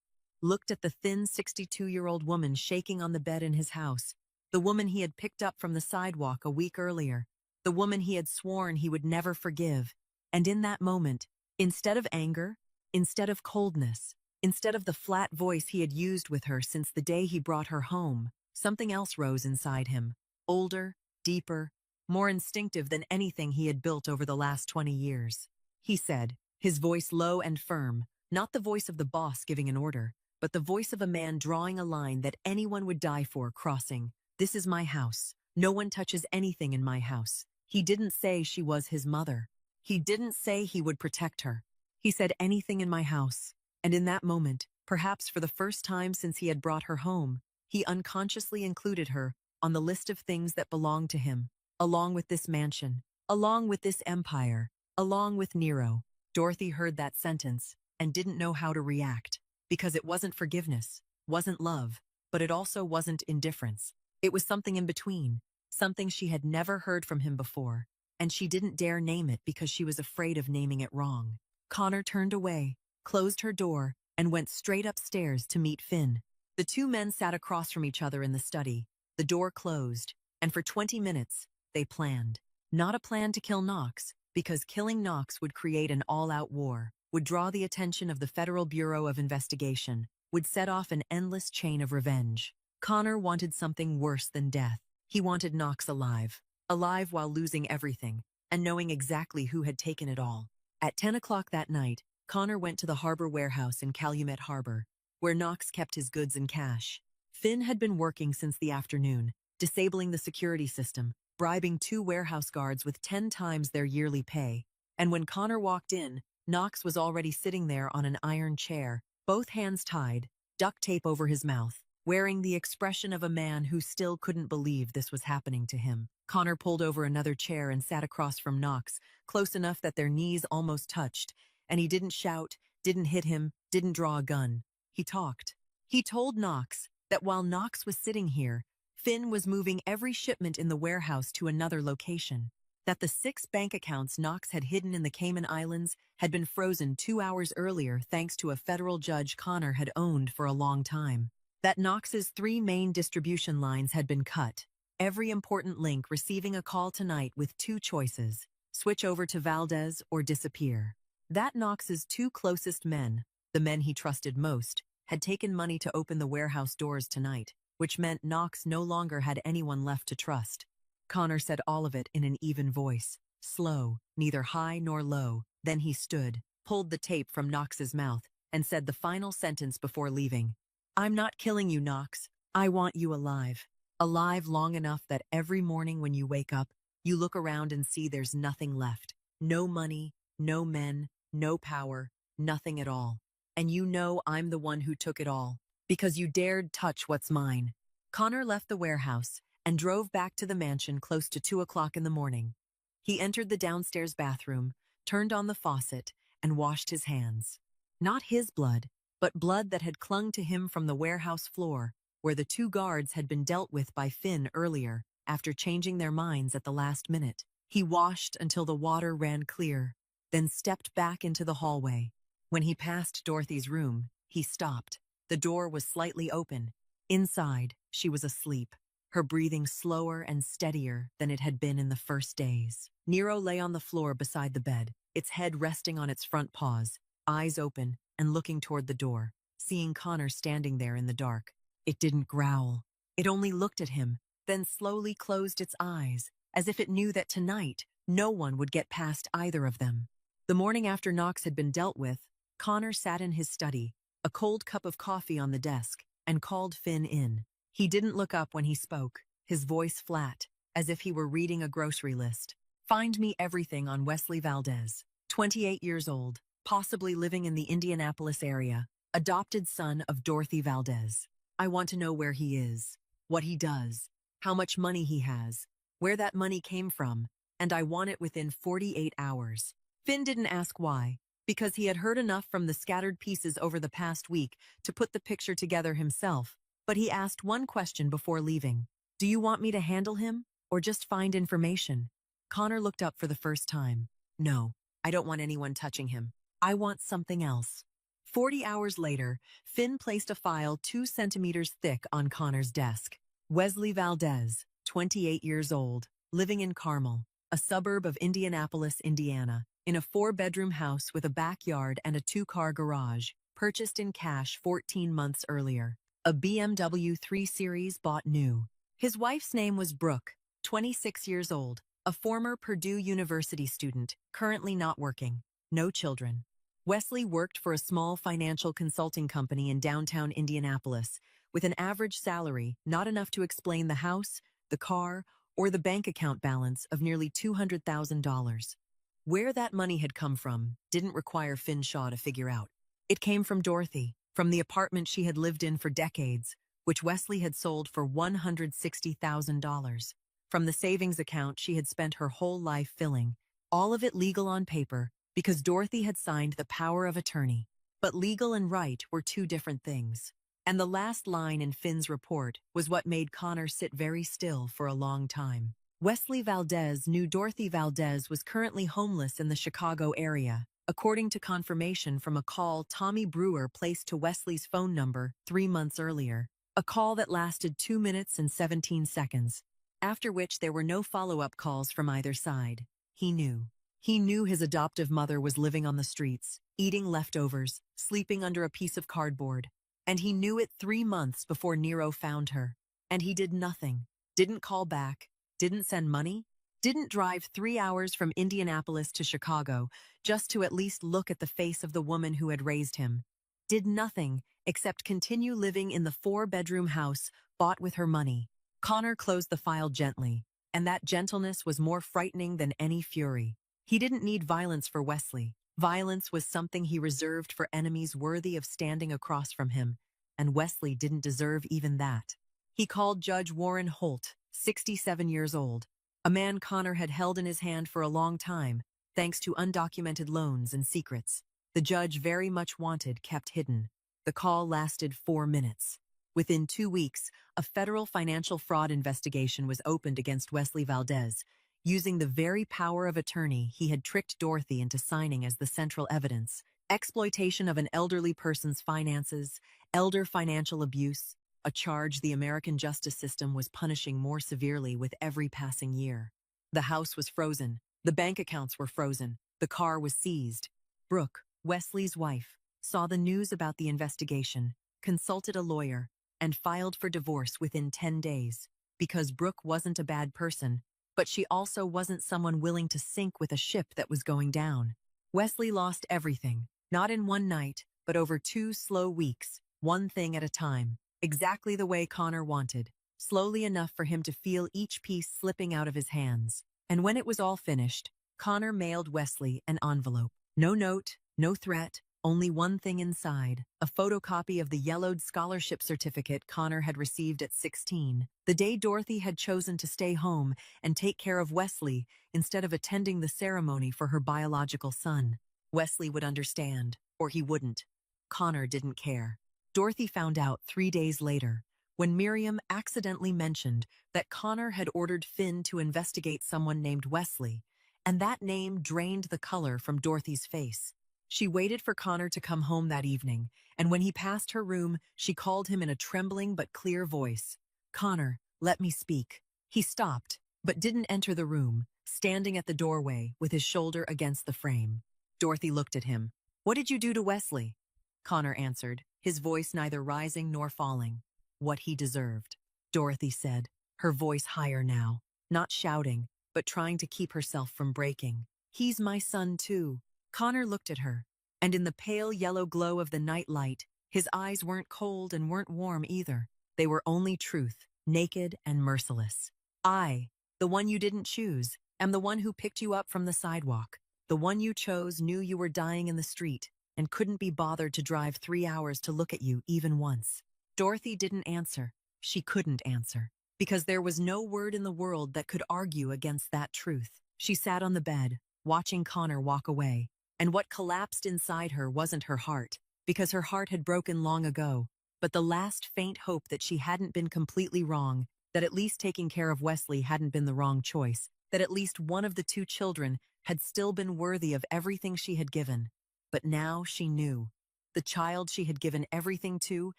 looked at the thin 62-year-old woman shaking on the bed in his house, the woman he had picked up from the sidewalk a week earlier, the woman he had sworn he would never forgive. And in that moment, instead of anger, instead of coldness, instead of the flat voice he had used with her since the day he brought her home, something else rose inside him, older, deeper, more instinctive than anything he had built over the last 20 years. He said, his voice low and firm, not the voice of the boss giving an order, but the voice of a man drawing a line that anyone would die for crossing. "This is my house. No one touches anything in my house." He didn't say she was his mother. He didn't say he would protect her. He said anything in my house. And in that moment, perhaps for the first time since he had brought her home, he unconsciously included her on the list of things that belonged to him, along with this mansion, along with this empire, along with Nero. Dorothy heard that sentence and didn't know how to react, because it wasn't forgiveness, wasn't love, but it also wasn't indifference. It was something in between, something she had never heard from him before, and she didn't dare name it because she was afraid of naming it wrong. Connor turned away, closed her door, and went straight upstairs to meet Finn. The 2 men sat across from each other in the study, the door closed, and for 20 minutes, they planned. Not a plan to kill Knox, because killing Knox would create an all-out war, would draw the attention of the Federal Bureau of Investigation, would set off an endless chain of revenge. Connor wanted something worse than death. He wanted Knox alive, alive while losing everything, and knowing exactly who had taken it all. At 10 o'clock that night, Connor went to the harbor warehouse in Calumet Harbor, where Knox kept his goods and cash. Finn had been working since the afternoon, disabling the security system, bribing 2 warehouse guards with 10 times their yearly pay, and when Connor walked in, Knox was already sitting there on an iron chair, both hands tied, duct tape over his mouth, wearing the expression of a man who still couldn't believe this was happening to him. Connor pulled over another chair and sat across from Knox, close enough that their knees almost touched, and he didn't shout, didn't hit him, didn't draw a gun. He talked. He told Knox that while Knox was sitting here, Finn was moving every shipment in the warehouse to another location, that the 6 bank accounts Knox had hidden in the Cayman Islands had been frozen 2 hours earlier thanks to a federal judge Connor had owned for a long time, that Knox's 3 main distribution lines had been cut, every important link receiving a call tonight with 2 choices: switch over to Valdez or disappear. That Knox's 2 closest men, the men he trusted most, had taken money to open the warehouse doors tonight, which meant Knox no longer had anyone left to trust. Connor said all of it in an even voice, slow, neither high nor low. Then he stood, pulled the tape from Knox's mouth, and said the final sentence before leaving. "I'm not killing you, Knox. I want you alive. Alive long enough that every morning when you wake up, you look around and see there's nothing left. No money, no men, no power, nothing at all. And you know I'm the one who took it all, because you dared touch what's mine." Connor left the warehouse and drove back to the mansion close to 2 o'clock in the morning. He entered the downstairs bathroom, turned on the faucet, and washed his hands. Not his blood, but blood that had clung to him from the warehouse floor, where the 2 guards had been dealt with by Finn earlier, after changing their minds at the last minute. He washed until the water ran clear, then stepped back into the hallway. When he passed Dorothy's room, he stopped. The door was slightly open. Inside, she was asleep, her breathing slower and steadier than it had been in the first days. Nero lay on the floor beside the bed, its head resting on its front paws, eyes open and looking toward the door, seeing Connor standing there in the dark. It didn't growl. It only looked at him, then slowly closed its eyes, as if it knew that tonight no one would get past either of them. The morning after Knox had been dealt with, Connor sat in his study, a cold cup of coffee on the desk, and called Finn in. He didn't look up when he spoke, his voice flat, as if he were reading a grocery list. "Find me everything on Wesley Valdez, 28 years old, possibly living in the Indianapolis area, adopted son of Dorothy Valdez. I want to know where he is, what he does, how much money he has, where that money came from, and I want it within 48 hours. Finn didn't ask why, because he had heard enough from the scattered pieces over the past week to put the picture together himself, but he asked one question before leaving. "Do you want me to handle him, or just find information?" Connor looked up for the first time. "No, I don't want anyone touching him. I want something else." 40 hours later, Finn placed a file 2 centimeters thick on Connor's desk. Wesley Valdez, 28 years old, living in Carmel, a suburb of Indianapolis, Indiana, in a 4-bedroom house with a backyard and a 2-car garage, purchased in cash 14 months earlier. A BMW 3 Series bought new. His wife's name was Brooke, 26 years old, a former Purdue University student, currently not working. No children. Wesley worked for a small financial consulting company in downtown Indianapolis, with an average salary not enough to explain the house, the car, or the bank account balance of nearly $200,000. Where that money had come from didn't require Finn Shaw to figure out. It came from Dorothy, from the apartment she had lived in for decades, which Wesley had sold for $160,000. From the savings account she had spent her whole life filling, all of it legal on paper, because Dorothy had signed the power of attorney. But legal and right were 2 different things. And the last line in Finn's report was what made Connor sit very still for a long time. Wesley Valdez knew Dorothy Valdez was currently homeless in the Chicago area, according to confirmation from a call Tommy Brewer placed to Wesley's phone number 3 months earlier, a call that lasted 2 minutes and 17 seconds, after which there were no follow-up calls from either side. He knew. He knew his adoptive mother was living on the streets, eating leftovers, sleeping under a piece of cardboard. And he knew it 3 months before Nero found her. And he did nothing, didn't call back, didn't send money, didn't drive 3 hours from Indianapolis to Chicago just to at least look at the face of the woman who had raised him. Did nothing except continue living in the 4-bedroom house bought with her money. Connor closed the file gently, and that gentleness was more frightening than any fury. He didn't need violence for Wesley. Violence was something he reserved for enemies worthy of standing across from him. and Wesley didn't deserve even that. He called Judge Warren Holt, 67 years old, a man Connor had held in his hand for a long time, thanks to undocumented loans and secrets. The judge very much wanted kept hidden. The call lasted 4 minutes. Within 2 weeks, a federal financial fraud investigation was opened against Wesley Valdez, using the very power of attorney he had tricked Dorothy into signing as the central evidence. Exploitation of an elderly person's finances, elder financial abuse, a charge the American justice system was punishing more severely with every passing year. The house was frozen. The bank accounts were frozen. The car was seized. Brooke, Wesley's wife, saw the news about the investigation, consulted a lawyer, and filed for divorce within 10 days. Because Brooke wasn't a bad person, but she also wasn't someone willing to sink with a ship that was going down. Wesley lost everything, not in one night, but over 2 slow weeks, one thing at a time, exactly the way Connor wanted, slowly enough for him to feel each piece slipping out of his hands. And when it was all finished, Connor mailed Wesley an envelope. No note, no threat, only one thing inside, a photocopy of the yellowed scholarship certificate Connor had received at 16, the day Dorothy had chosen to stay home and take care of Wesley instead of attending the ceremony for her biological son. Wesley would understand, or he wouldn't. Connor didn't care. Dorothy found out 3 days later, when Miriam accidentally mentioned that Connor had ordered Finn to investigate someone named Wesley, and that name drained the color from Dorothy's face. She waited for Connor to come home that evening, and when he passed her room, she called him in a trembling but clear voice. "Connor, let me speak." He stopped, but didn't enter the room, standing at the doorway with his shoulder against the frame. Dorothy looked at him. "What did you do to Wesley?" Connor answered, his voice neither rising nor falling. "What he deserved," Dorothy said, her voice higher now, not shouting, but trying to keep herself from breaking. "He's my son too." Connor looked at her, and in the pale yellow glow of the night light, his eyes weren't cold and weren't warm either. They were only truth, naked and merciless. "I, the one you didn't choose, am the one who picked you up from the sidewalk. The one you chose knew you were dying in the street and couldn't be bothered to drive 3 hours to look at you even once." Dorothy didn't answer. She couldn't answer, because there was no word in the world that could argue against that truth. She sat on the bed, watching Connor walk away. And what collapsed inside her wasn't her heart, because her heart had broken long ago, but the last faint hope that she hadn't been completely wrong, that at least taking care of Wesley hadn't been the wrong choice, that at least one of the 2 children had still been worthy of everything she had given. But now she knew. The child she had given everything to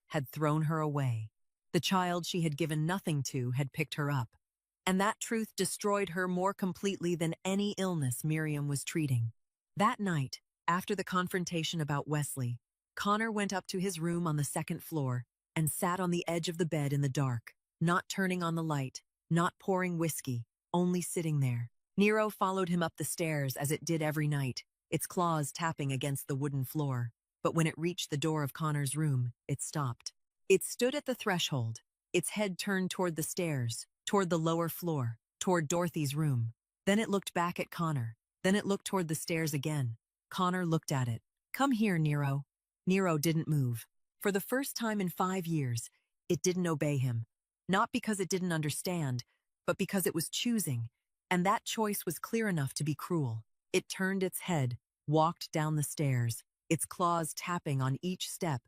had thrown her away. The child she had given nothing to had picked her up. And that truth destroyed her more completely than any illness Miriam was treating. That night, after the confrontation about Wesley, Connor went up to his room on the 2nd floor and sat on the edge of the bed in the dark, not turning on the light, not pouring whiskey, only sitting there. Nero followed him up the stairs as it did every night, its claws tapping against the wooden floor. But when it reached the door of Connor's room, it stopped. It stood at the threshold, its head turned toward the stairs, toward the lower floor, toward Dorothy's room. Then it looked back at Connor. Then it looked toward the stairs again. Connor looked at it. "Come here, Nero." Nero didn't move. For the first time in 5 years, it didn't obey him. Not because it didn't understand, but because it was choosing, and that choice was clear enough to be cruel. It turned its head, walked down the stairs, its claws tapping on each step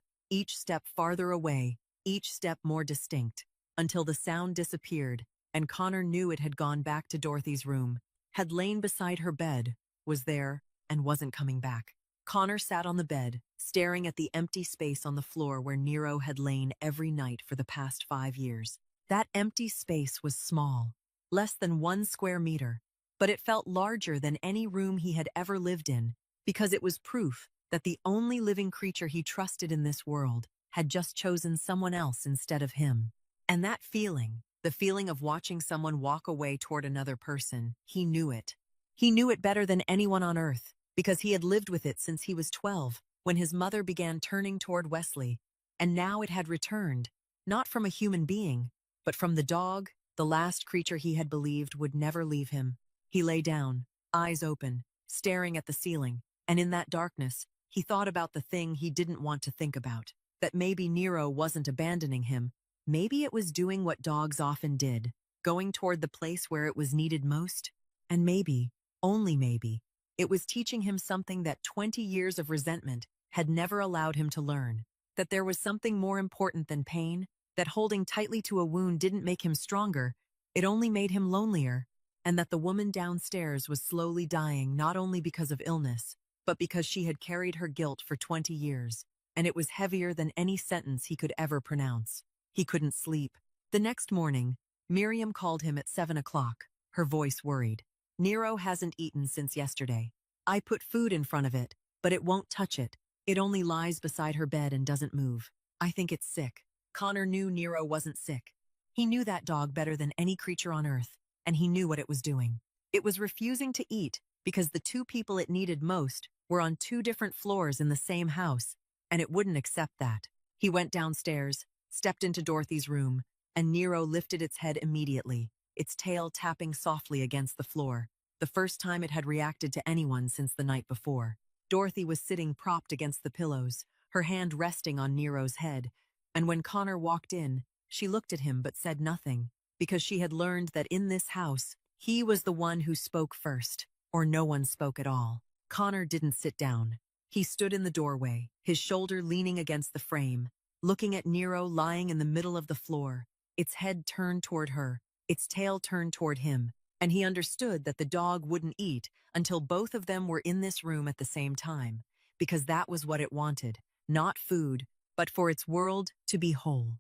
farther away, each step more distinct, until the sound disappeared, and Connor knew it had gone back to Dorothy's room, had lain beside her bed, was there, and wasn't coming back. Connor sat on the bed, staring at the empty space on the floor where Nero had lain every night for the past 5 years. That empty space was small, less than 1 square meter, but it felt larger than any room he had ever lived in, because it was proof that the only living creature he trusted in this world had just chosen someone else instead of him. And that feeling, the feeling of watching someone walk away toward another person, he knew it. He knew it better than anyone on earth, because he had lived with it since he was 12, when his mother began turning toward Wesley, and now it had returned, not from a human being, but from the dog, the last creature he had believed would never leave him. He lay down, eyes open, staring at the ceiling, and in that darkness, he thought about the thing he didn't want to think about, that maybe Nero wasn't abandoning him. Maybe it was doing what dogs often did, going toward the place where it was needed most. And maybe, only maybe, it was teaching him something that 20 years of resentment had never allowed him to learn. That there was something more important than pain, that holding tightly to a wound didn't make him stronger, it only made him lonelier, and that the woman downstairs was slowly dying not only because of illness, but because she had carried her guilt for 20 years, and it was heavier than any sentence he could ever pronounce. He couldn't sleep. The next morning, Miriam called him at 7 o'clock, her voice worried. Nero hasn't eaten since yesterday. I put food in front of it, but it won't touch it. It only lies beside her bed and doesn't move. I think it's sick. Connor knew Nero wasn't sick. He knew that dog better than any creature on earth, and he knew what it was doing. It was refusing to eat because the two people it needed most were on two different floors in the same house, and it wouldn't accept that. He went downstairs, stepped into Dorothy's room, and Nero lifted its head immediately, its tail tapping softly against the floor, the first time it had reacted to anyone since the night before. Dorothy was sitting propped against the pillows, her hand resting on Nero's head, and when Connor walked in, she looked at him but said nothing, because she had learned that in this house, he was the one who spoke first, or no one spoke at all. Connor didn't sit down. He stood in the doorway, his shoulder leaning against the frame, looking at Nero lying in the middle of the floor, its head turned toward her, its tail turned toward him, and he understood that the dog wouldn't eat until both of them were in this room at the same time, because that was what it wanted, not food, but for its world to be whole.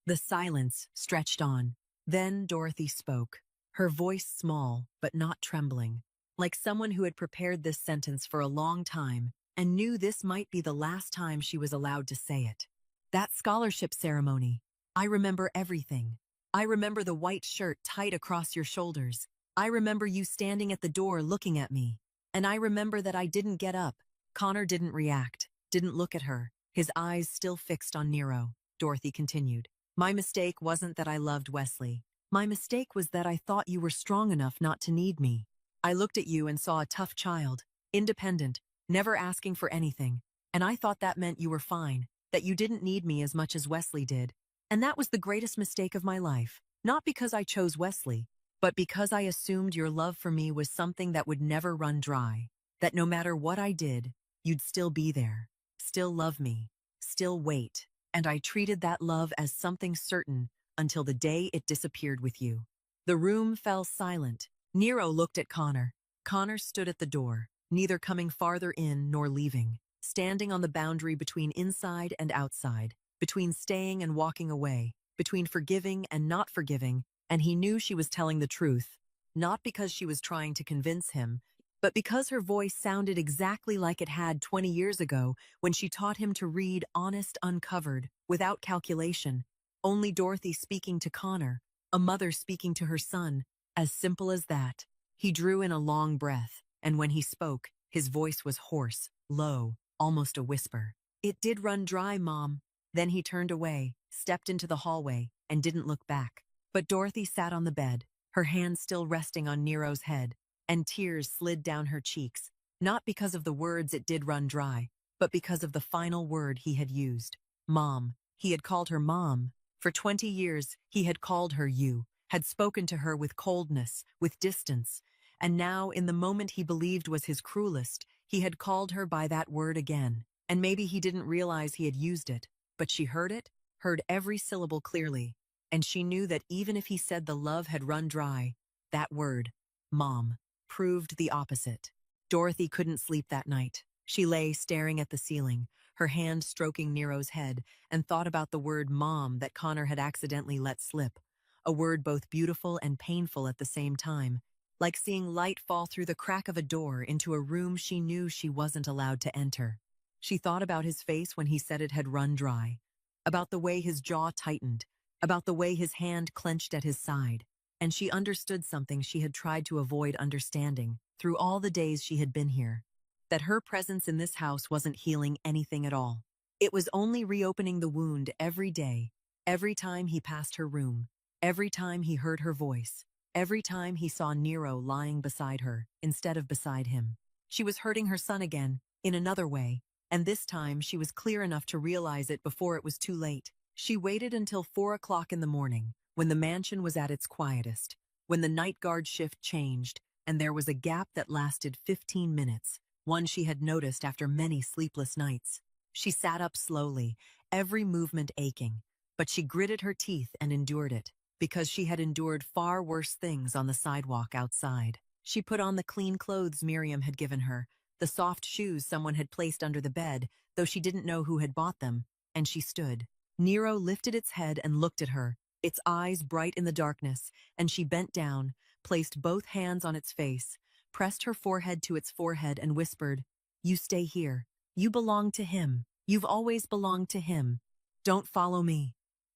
The silence stretched on. Then Dorothy spoke, her voice small but not trembling, like someone who had prepared this sentence for a long time and knew this might be the last time she was allowed to say it. That scholarship ceremony. I remember everything. I remember the white shirt tight across your shoulders. I remember you standing at the door looking at me. And I remember that I didn't get up. Connor didn't react, didn't look at her, his eyes still fixed on Nero. Dorothy continued. My mistake wasn't that I loved Wesley. My mistake was that I thought you were strong enough not to need me. I looked at you and saw a tough child, independent, never asking for anything. And I thought that meant you were fine, that you didn't need me as much as Wesley did. And that was the greatest mistake of my life, not because I chose Wesley, but because I assumed your love for me was something that would never run dry, that no matter what I did, you'd still be there, still love me, still wait. And I treated that love as something certain until the day it disappeared with you. The room fell silent. Nero looked at Connor. Connor stood at the door, neither coming farther in nor leaving, standing on the boundary between inside and outside, between staying and walking away, between forgiving and not forgiving, and he knew she was telling the truth, not because she was trying to convince him, but because her voice sounded exactly like it had 20 years ago when she taught him to read honest uncovered, without calculation, only Dorothy speaking to Connor, a mother speaking to her son, as simple as that. He drew in a long breath, and when he spoke, his voice was hoarse, low, almost a whisper. It did run dry, Mom. Then he turned away, stepped into the hallway, and didn't look back. But Dorothy sat on the bed, her hand still resting on Nero's head, and tears slid down her cheeks, not because of the words it did run dry, but because of the final word he had used. Mom. He had called her Mom. For 20 years, he had called her you, had spoken to her with coldness, with distance, and now, in the moment he believed was his cruelest, he had called her by that word again, and maybe he didn't realize he had used it. But she heard it, heard every syllable clearly, and she knew that even if he said the love had run dry, that word, Mom, proved the opposite. Dorothy couldn't sleep that night. She lay staring at the ceiling, her hand stroking Nero's head, and thought about the word Mom that Connor had accidentally let slip, a word both beautiful and painful at the same time, like seeing light fall through the crack of a door into a room she knew she wasn't allowed to enter. She thought about his face when he said it had run dry, about the way his jaw tightened, about the way his hand clenched at his side, and she understood something she had tried to avoid understanding through all the days she had been here, that her presence in this house wasn't healing anything at all. It was only reopening the wound every day, every time he passed her room, every time he heard her voice, every time he saw Nero lying beside her instead of beside him. She was hurting her son again, in another way, And this time she was clear enough to realize it before it was too late. She waited until 4 o'clock in the morning, when the mansion was at its quietest, when the night guard shift changed, and there was a gap that lasted 15 minutes, one she had noticed after many sleepless nights. She sat up slowly, every movement aching, but she gritted her teeth and endured it, because she had endured far worse things on the sidewalk outside. She put on the clean clothes Miriam had given her, the soft shoes someone had placed under the bed, though she didn't know who had bought them, and she stood. Nero lifted its head and looked at her, its eyes bright in the darkness, and she bent down, placed both hands on its face, pressed her forehead to its forehead and whispered, "You stay here. You belong to him. You've always belonged to him. Don't follow me."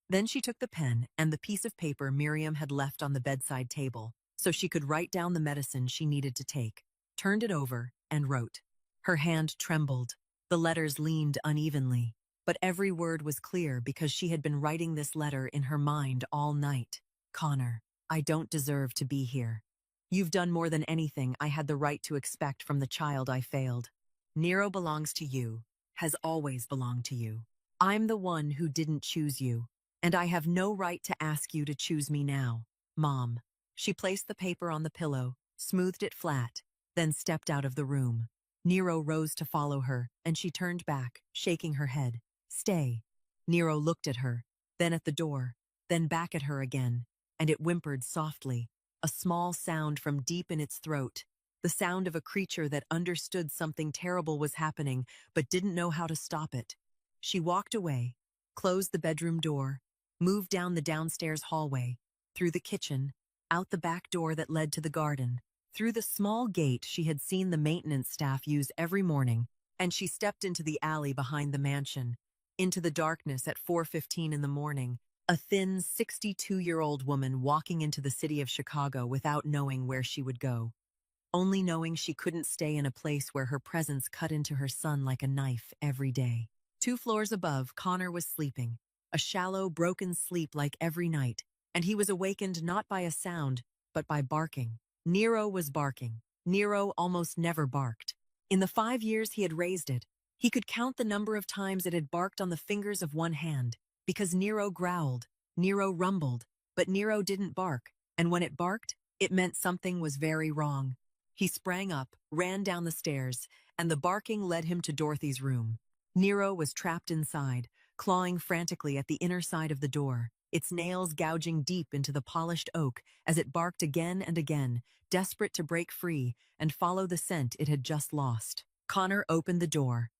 Then she took the pen and the piece of paper Miriam had left on the bedside table, so she could write down the medicine she needed to take, turned it over, and wrote. Her hand trembled. The letters leaned unevenly, but every word was clear because she had been writing this letter in her mind all night. Connor, I don't deserve to be here. You've done more than anything I had the right to expect from the child I failed. Nero belongs to you, has always belonged to you. I'm the one who didn't choose you, and I have no right to ask you to choose me now. Mom. She placed the paper on the pillow, smoothed it flat, then stepped out of the room. Nero rose to follow her, and she turned back, shaking her head. Stay. Nero looked at her, then at the door, then back at her again, and it whimpered softly, a small sound from deep in its throat, the sound of a creature that understood something terrible was happening but didn't know how to stop it. She walked away, closed the bedroom door, moved down the downstairs hallway, through the kitchen, out the back door that led to the garden, through the small gate she had seen the maintenance staff use every morning, and she stepped into the alley behind the mansion, into the darkness at 4:15 in the morning, a thin 62-year-old woman walking into the city of Chicago without knowing where she would go, only knowing she couldn't stay in a place where her presence cut into her son like a knife every day. 2 floors above, Connor was sleeping, a shallow, broken sleep like every night, and he was awakened not by a sound, but by barking. Nero was barking. Nero almost never barked. In the 5 years he had raised it, he could count the number of times it had barked on the fingers of one hand, because Nero growled, Nero rumbled, but Nero didn't bark, and when it barked, it meant something was very wrong. He sprang up, ran down the stairs, and the barking led him to Dorothy's room. Nero was trapped inside, clawing frantically at the inner side of the door, its nails gouging deep into the polished oak as it barked again and again, desperate to break free and follow the scent it had just lost. Connor opened the door.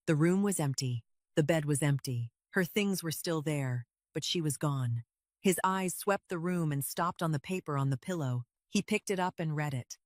The room was empty. The bed was empty. Her things were still there, but she was gone. His eyes swept the room and stopped on the paper on the pillow. He picked it up and read it.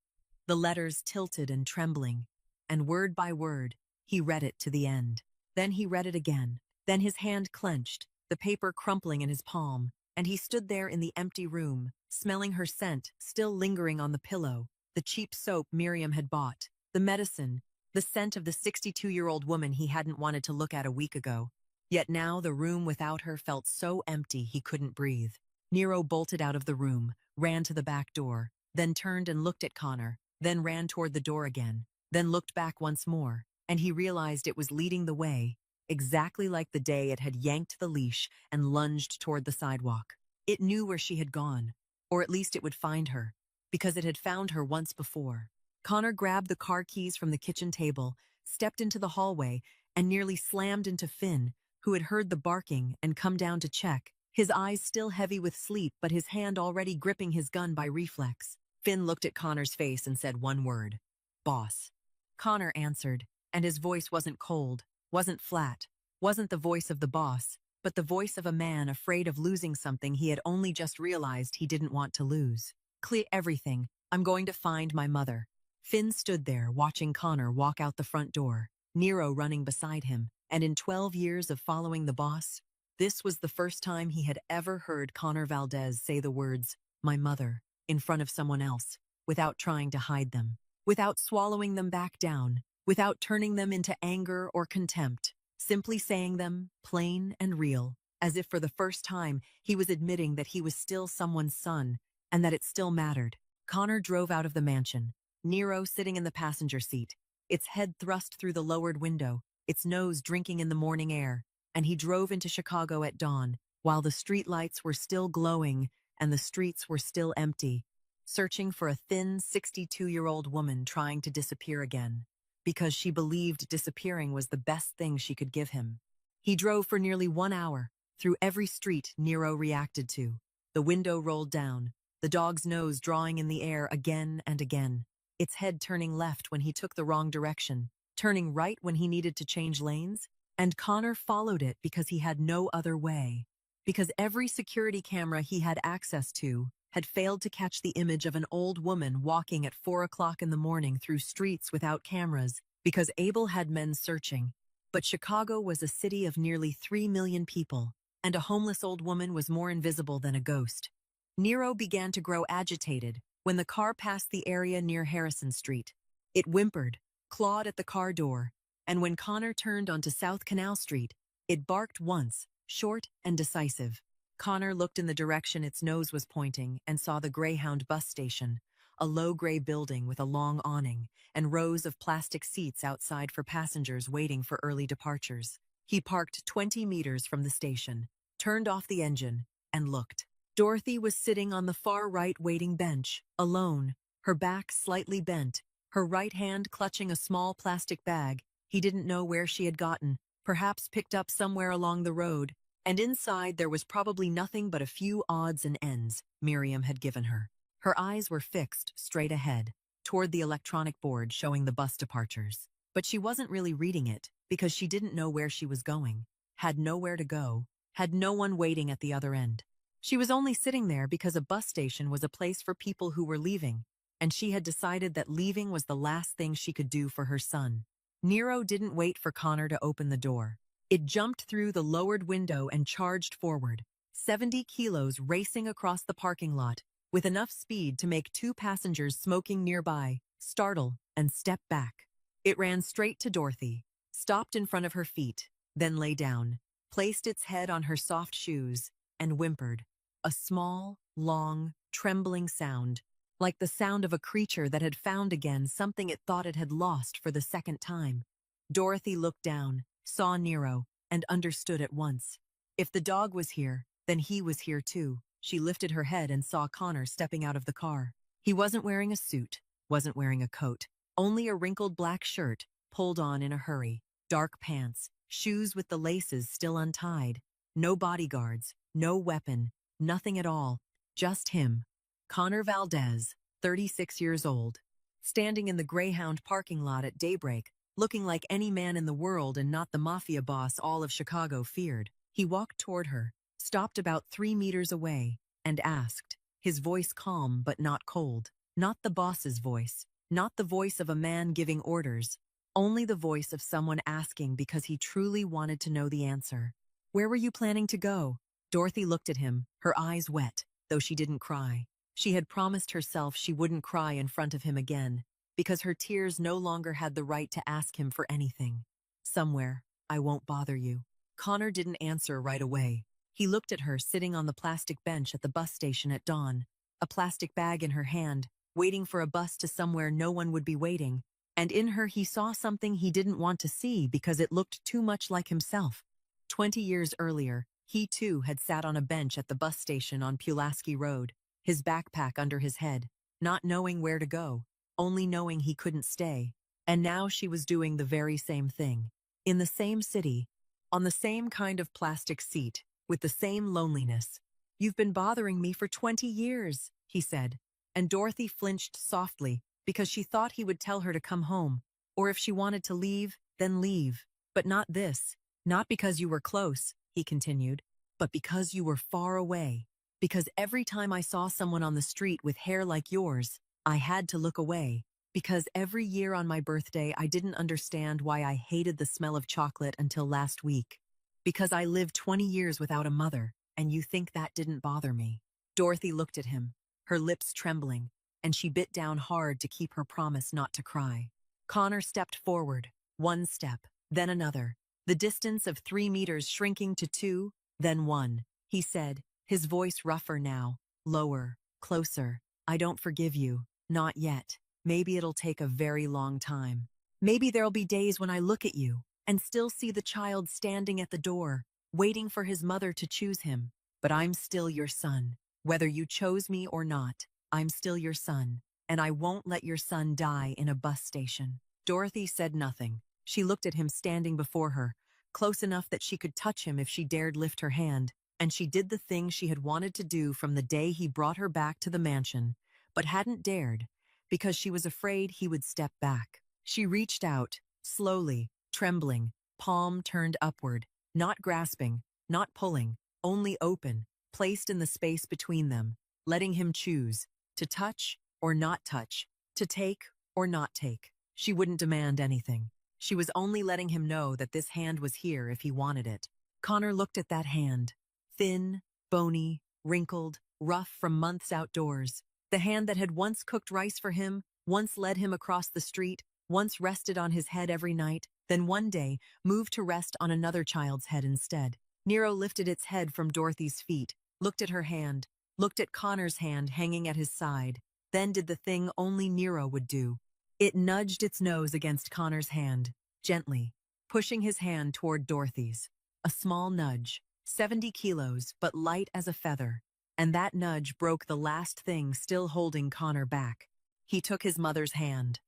The letters tilted and trembling, and word by word, he read it to the end. Then he read it again. Then his hand clenched, the paper crumpling in his palm, and he stood there in the empty room, smelling her scent still lingering on the pillow, the cheap soap Miriam had bought, the medicine, the scent of the 62-year-old woman he hadn't wanted to look at a week ago. Yet now the room without her felt so empty he couldn't breathe. Nero bolted out of the room, ran to the back door, then turned and looked at Connor, then ran toward the door again, then looked back once more, and he realized it was leading the way, exactly like the day it had yanked the leash and lunged toward the sidewalk. It knew where she had gone, or at least it would find her, because it had found her once before. Connor grabbed the car keys from the kitchen table, stepped into the hallway, and nearly slammed into Finn, who had heard the barking and come down to check, his eyes still heavy with sleep but his hand already gripping his gun by reflex. Finn looked at Connor's face and said one word, "Boss." Connor answered, and his voice wasn't cold, wasn't flat, wasn't the voice of the boss, but the voice of a man afraid of losing something he had only just realized he didn't want to lose. "Clear everything. I'm going to find my mother." Finn stood there, watching Connor walk out the front door, Nero running beside him, and in 12 years of following the boss, this was the first time he had ever heard Connor Valdez say the words, "my mother," in front of someone else, without trying to hide them, without swallowing them back down, without turning them into anger or contempt, simply saying them, plain and real, as if for the first time he was admitting that he was still someone's son, and that it still mattered. Connor drove out of the mansion, Nero sitting in the passenger seat, its head thrust through the lowered window, its nose drinking in the morning air, and he drove into Chicago at dawn, while the streetlights were still glowing and the streets were still empty, searching for a thin 62-year-old woman trying to disappear again, because she believed disappearing was the best thing she could give him. He drove for nearly 1 hour, through every street Nero reacted to. The window rolled down, the dog's nose drawing in the air again and again, its head turning left when he took the wrong direction, turning right when he needed to change lanes, and Connor followed it because he had no other way. Because every security camera he had access to had failed to catch the image of an old woman walking at 4 o'clock in the morning through streets without cameras, because Abel had men searching. But Chicago was a city of nearly 3 million people, and a homeless old woman was more invisible than a ghost. Nero began to grow agitated when the car passed the area near Harrison Street. It whimpered, clawed at the car door, and when Connor turned onto South Canal Street, it barked once, short and decisive. Connor looked in the direction its nose was pointing and saw the Greyhound bus station, a low gray building with a long awning and rows of plastic seats outside for passengers waiting for early departures. He parked 20 meters from the station, turned off the engine, and looked. Dorothy was sitting on the far right waiting bench, alone, her back slightly bent, her right hand clutching a small plastic bag he didn't know where she had gotten, perhaps picked up somewhere along the road, and inside there was probably nothing but a few odds and ends Miriam had given her. Her eyes were fixed straight ahead, toward the electronic board showing the bus departures. But she wasn't really reading it, because she didn't know where she was going, had nowhere to go, had no one waiting at the other end. She was only sitting there because a bus station was a place for people who were leaving, and she had decided that leaving was the last thing she could do for her son. Nero didn't wait for Connor to open the door. It jumped through the lowered window and charged forward, 70 kilos racing across the parking lot, with enough speed to make 2 passengers smoking nearby startle and step back. It ran straight to Dorothy, stopped in front of her feet, then lay down, placed its head on her soft shoes, and whimpered. A small, long, trembling sound, like the sound of a creature that had found again something it thought it had lost for the second time. Dorothy looked down, saw Nero, and understood at once. If the dog was here, then he was here too. She lifted her head and saw Connor stepping out of the car. He wasn't wearing a suit, wasn't wearing a coat, only a wrinkled black shirt, pulled on in a hurry, dark pants, shoes with the laces still untied. No bodyguards, no weapon, nothing at all, just him. Connor Valdez, 36 years old, standing in the Greyhound parking lot at daybreak, looking like any man in the world and not the Mafia boss all of Chicago feared. He walked toward her, stopped about 3 meters away, and asked, his voice calm but not cold. Not the boss's voice, not the voice of a man giving orders, only the voice of someone asking because he truly wanted to know the answer. Where were you planning to go? Dorothy looked at him, her eyes wet, though she didn't cry. She had promised herself she wouldn't cry in front of him again, because her tears no longer had the right to ask him for anything. Somewhere, I won't bother you. Connor didn't answer right away. He looked at her sitting on the plastic bench at the bus station at dawn, a plastic bag in her hand, waiting for a bus to somewhere no one would be waiting, and in her he saw something he didn't want to see because it looked too much like himself. 20 years earlier, he too had sat on a bench at the bus station on Pulaski Road, his backpack under his head, not knowing where to go, only knowing he couldn't stay. And now she was doing the very same thing. In the same city, on the same kind of plastic seat, with the same loneliness. You've been bothering me for 20 years, he said, and Dorothy flinched softly because she thought he would tell her to come home, or if she wanted to leave, then leave. But not this. Not because you were close, he continued, but because you were far away. Because every time I saw someone on the street with hair like yours, I had to look away. Because every year on my birthday I didn't understand why I hated the smell of chocolate until last week. Because I lived 20 years without a mother, and you think that didn't bother me. Dorothy looked at him, her lips trembling, and she bit down hard to keep her promise not to cry. Connor stepped forward, 1 step, then another, the distance of 3 meters shrinking to 2, then 1. He said, his voice rougher now, lower, closer. I don't forgive you, not yet. Maybe it'll take a very long time. Maybe there'll be days when I look at you, and still see the child standing at the door, waiting for his mother to choose him. But I'm still your son. Whether you chose me or not, I'm still your son, and I won't let your son die in a bus station. Dorothy said nothing. She looked at him standing before her, close enough that she could touch him if she dared lift her hand, and she did the thing she had wanted to do from the day he brought her back to the mansion, but hadn't dared, because she was afraid he would step back. She reached out, slowly, trembling, palm turned upward, not grasping, not pulling, only open, placed in the space between them, letting him choose, to touch or not touch, to take or not take. She wouldn't demand anything. She was only letting him know that this hand was here if he wanted it. Connor looked at that hand. Thin, bony, wrinkled, rough from months outdoors. The hand that had once cooked rice for him, once led him across the street, once rested on his head every night, then one day moved to rest on another child's head instead. Nero lifted its head from Dorothy's feet, looked at her hand, looked at Connor's hand hanging at his side, then did the thing only Nero would do. It nudged its nose against Connor's hand, gently, pushing his hand toward Dorothy's. A small nudge, 70 kilos, but light as a feather. And that nudge broke the last thing still holding Connor back. He took his mother's hand.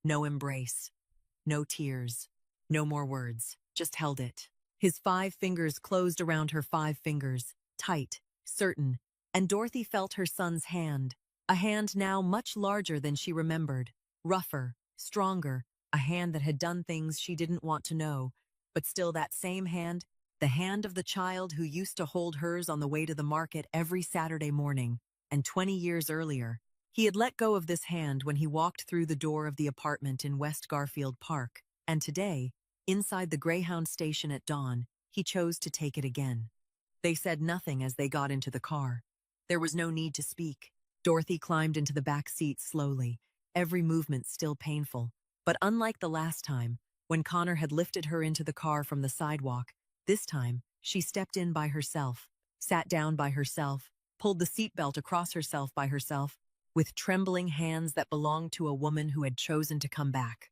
No embrace, no tears, no more words, just held it. His 5 fingers closed around her 5 fingers, tight, certain, and Dorothy felt her son's hand, a hand now much larger than she remembered, rougher, stronger, a hand that had done things she didn't want to know, but still that same hand, the hand of the child who used to hold hers on the way to the market every Saturday morning, and 20 years earlier, he had let go of this hand when he walked through the door of the apartment in West Garfield Park, and today, inside the Greyhound station at dawn, he chose to take it again. They said nothing as they got into the car. There was no need to speak. Dorothy climbed into the back seat slowly, every movement still painful, but unlike the last time, when Connor had lifted her into the car from the sidewalk, this time, she stepped in by herself, sat down by herself, pulled the seatbelt across herself by herself, with trembling hands that belonged to a woman who had chosen to come back,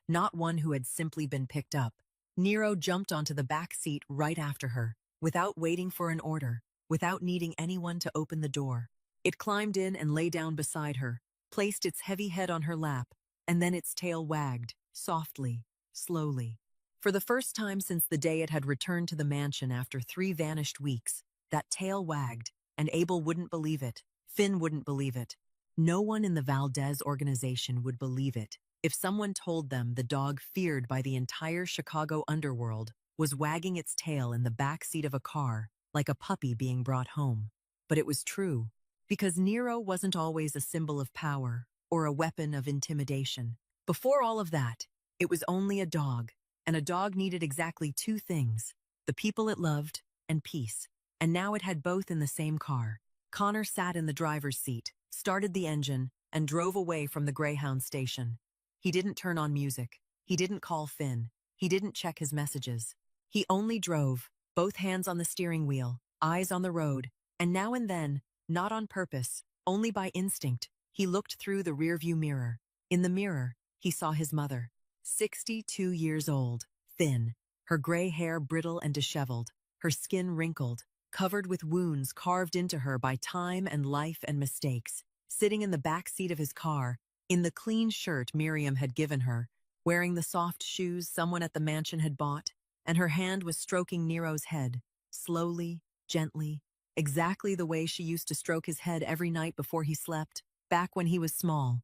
not one who had simply been picked up. Nero jumped onto the back seat right after her, without waiting for an order, without needing anyone to open the door. It climbed in and lay down beside her, placed its heavy head on her lap, and then its tail wagged, softly, slowly. For the first time since the day it had returned to the mansion after 3 vanished weeks, that tail wagged, and Abel wouldn't believe it. Finn wouldn't believe it. No one in the Valdez organization would believe it if someone told them the dog feared by the entire Chicago underworld was wagging its tail in the back seat of a car like a puppy being brought home. But it was true, because Nero wasn't always a symbol of power or a weapon of intimidation. Before all of that, it was only a dog. And a dog needed exactly 2 things, the people it loved and peace. And now it had both in the same car. Connor sat in the driver's seat, started the engine, and drove away from the Greyhound station. He didn't turn on music. He didn't call Finn. He didn't check his messages. He only drove, both hands on the steering wheel, eyes on the road, and now and then, not on purpose, only by instinct, he looked through the rearview mirror. In the mirror, he saw his mother. 62 years old, thin, her gray hair brittle and disheveled, her skin wrinkled, covered with wounds carved into her by time and life and mistakes, sitting in the back seat of his car, in the clean shirt Miriam had given her, wearing the soft shoes someone at the mansion had bought, and her hand was stroking Nero's head, slowly, gently, exactly the way she used to stroke his head every night before he slept, back when he was small,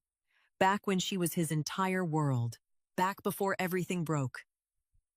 back when she was his entire world. Back before everything broke.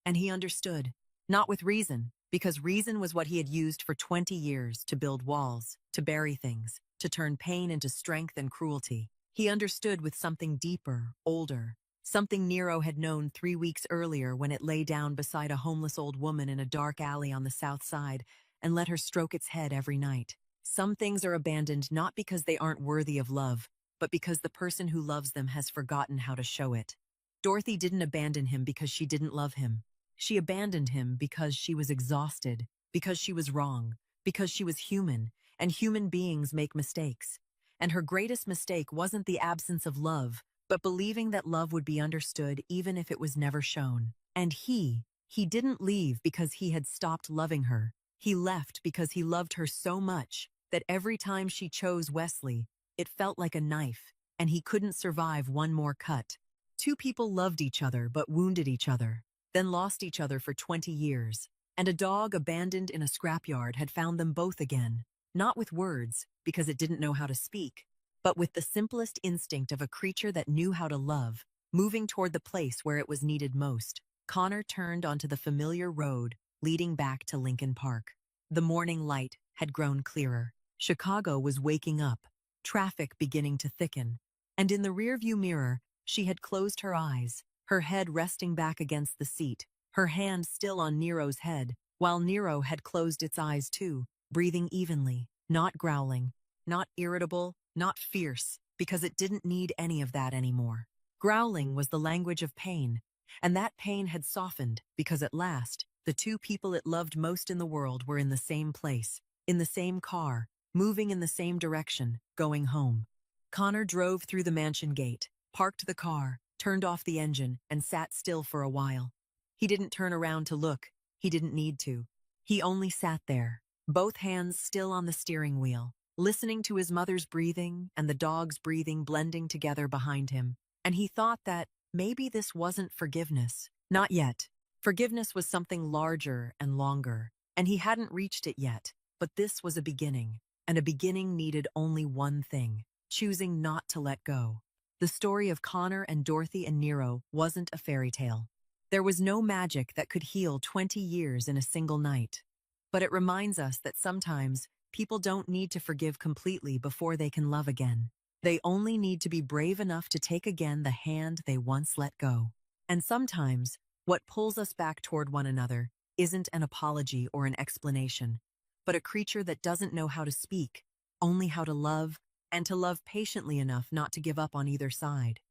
And he understood, not with reason, because reason was what he had used for 20 years to build walls, to bury things, to turn pain into strength and cruelty. He understood with something deeper, older, something Nero had known 3 weeks earlier when it lay down beside a homeless old woman in a dark alley on the south side and let her stroke its head every night. Some things are abandoned not because they aren't worthy of love, but because the person who loves them has forgotten how to show it. Dorothy didn't abandon him because she didn't love him. She abandoned him because she was exhausted, because she was wrong, because she was human, and human beings make mistakes. And her greatest mistake wasn't the absence of love, but believing that love would be understood even if it was never shown. And he didn't leave because he had stopped loving her. He left because he loved her so much that every time she chose Wesley, it felt like a knife, and he couldn't survive one more cut. Two people loved each other but wounded each other, then lost each other for 20 years, and a dog abandoned in a scrapyard had found them both again, not with words, because it didn't know how to speak, but with the simplest instinct of a creature that knew how to love, moving toward the place where it was needed most. Connor turned onto the familiar road leading back to Lincoln Park. The morning light had grown clearer. Chicago was waking up, traffic beginning to thicken, and in the rearview mirror, she had closed her eyes, her head resting back against the seat, her hand still on Nero's head, while Nero had closed its eyes too, breathing evenly, not growling, not irritable, not fierce, because it didn't need any of that anymore. Growling was the language of pain, and that pain had softened because at last, the two people it loved most in the world were in the same place, in the same car, moving in the same direction, going home. Connor drove through the mansion gate, parked the car, turned off the engine, and sat still for a while. He didn't turn around to look. He didn't need to. He only sat there, both hands still on the steering wheel, listening to his mother's breathing and the dog's breathing blending together behind him. And he thought that maybe this wasn't forgiveness. Not yet. Forgiveness was something larger and longer, and he hadn't reached it yet. But this was a beginning, and a beginning needed only one thing: choosing not to let go. The story of Connor and Dorothy and Nero wasn't a fairy tale. There was no magic that could heal 20 years in a single night. But it reminds us that sometimes people don't need to forgive completely before they can love again. They only need to be brave enough to take again the hand they once let go. And sometimes, what pulls us back toward one another isn't an apology or an explanation, but a creature that doesn't know how to speak, only how to love, and to love patiently enough not to give up on either side.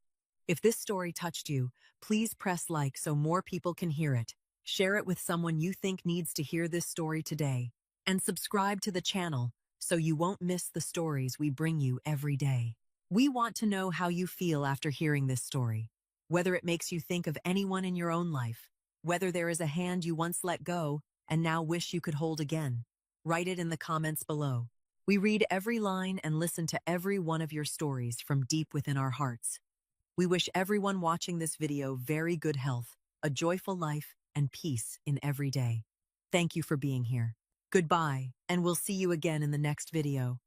If this story touched you, please press like so more people can hear it. Share it with someone you think needs to hear this story today. And subscribe to the channel so you won't miss the stories we bring you every day. We want to know how you feel after hearing this story. Whether it makes you think of anyone in your own life, whether there is a hand you once let go and now wish you could hold again. Write it in the comments below. We read every line and listen to every one of your stories from deep within our hearts. We wish everyone watching this video very good health, a joyful life, and peace in every day. Thank you for being here. Goodbye, and we'll see you again in the next video.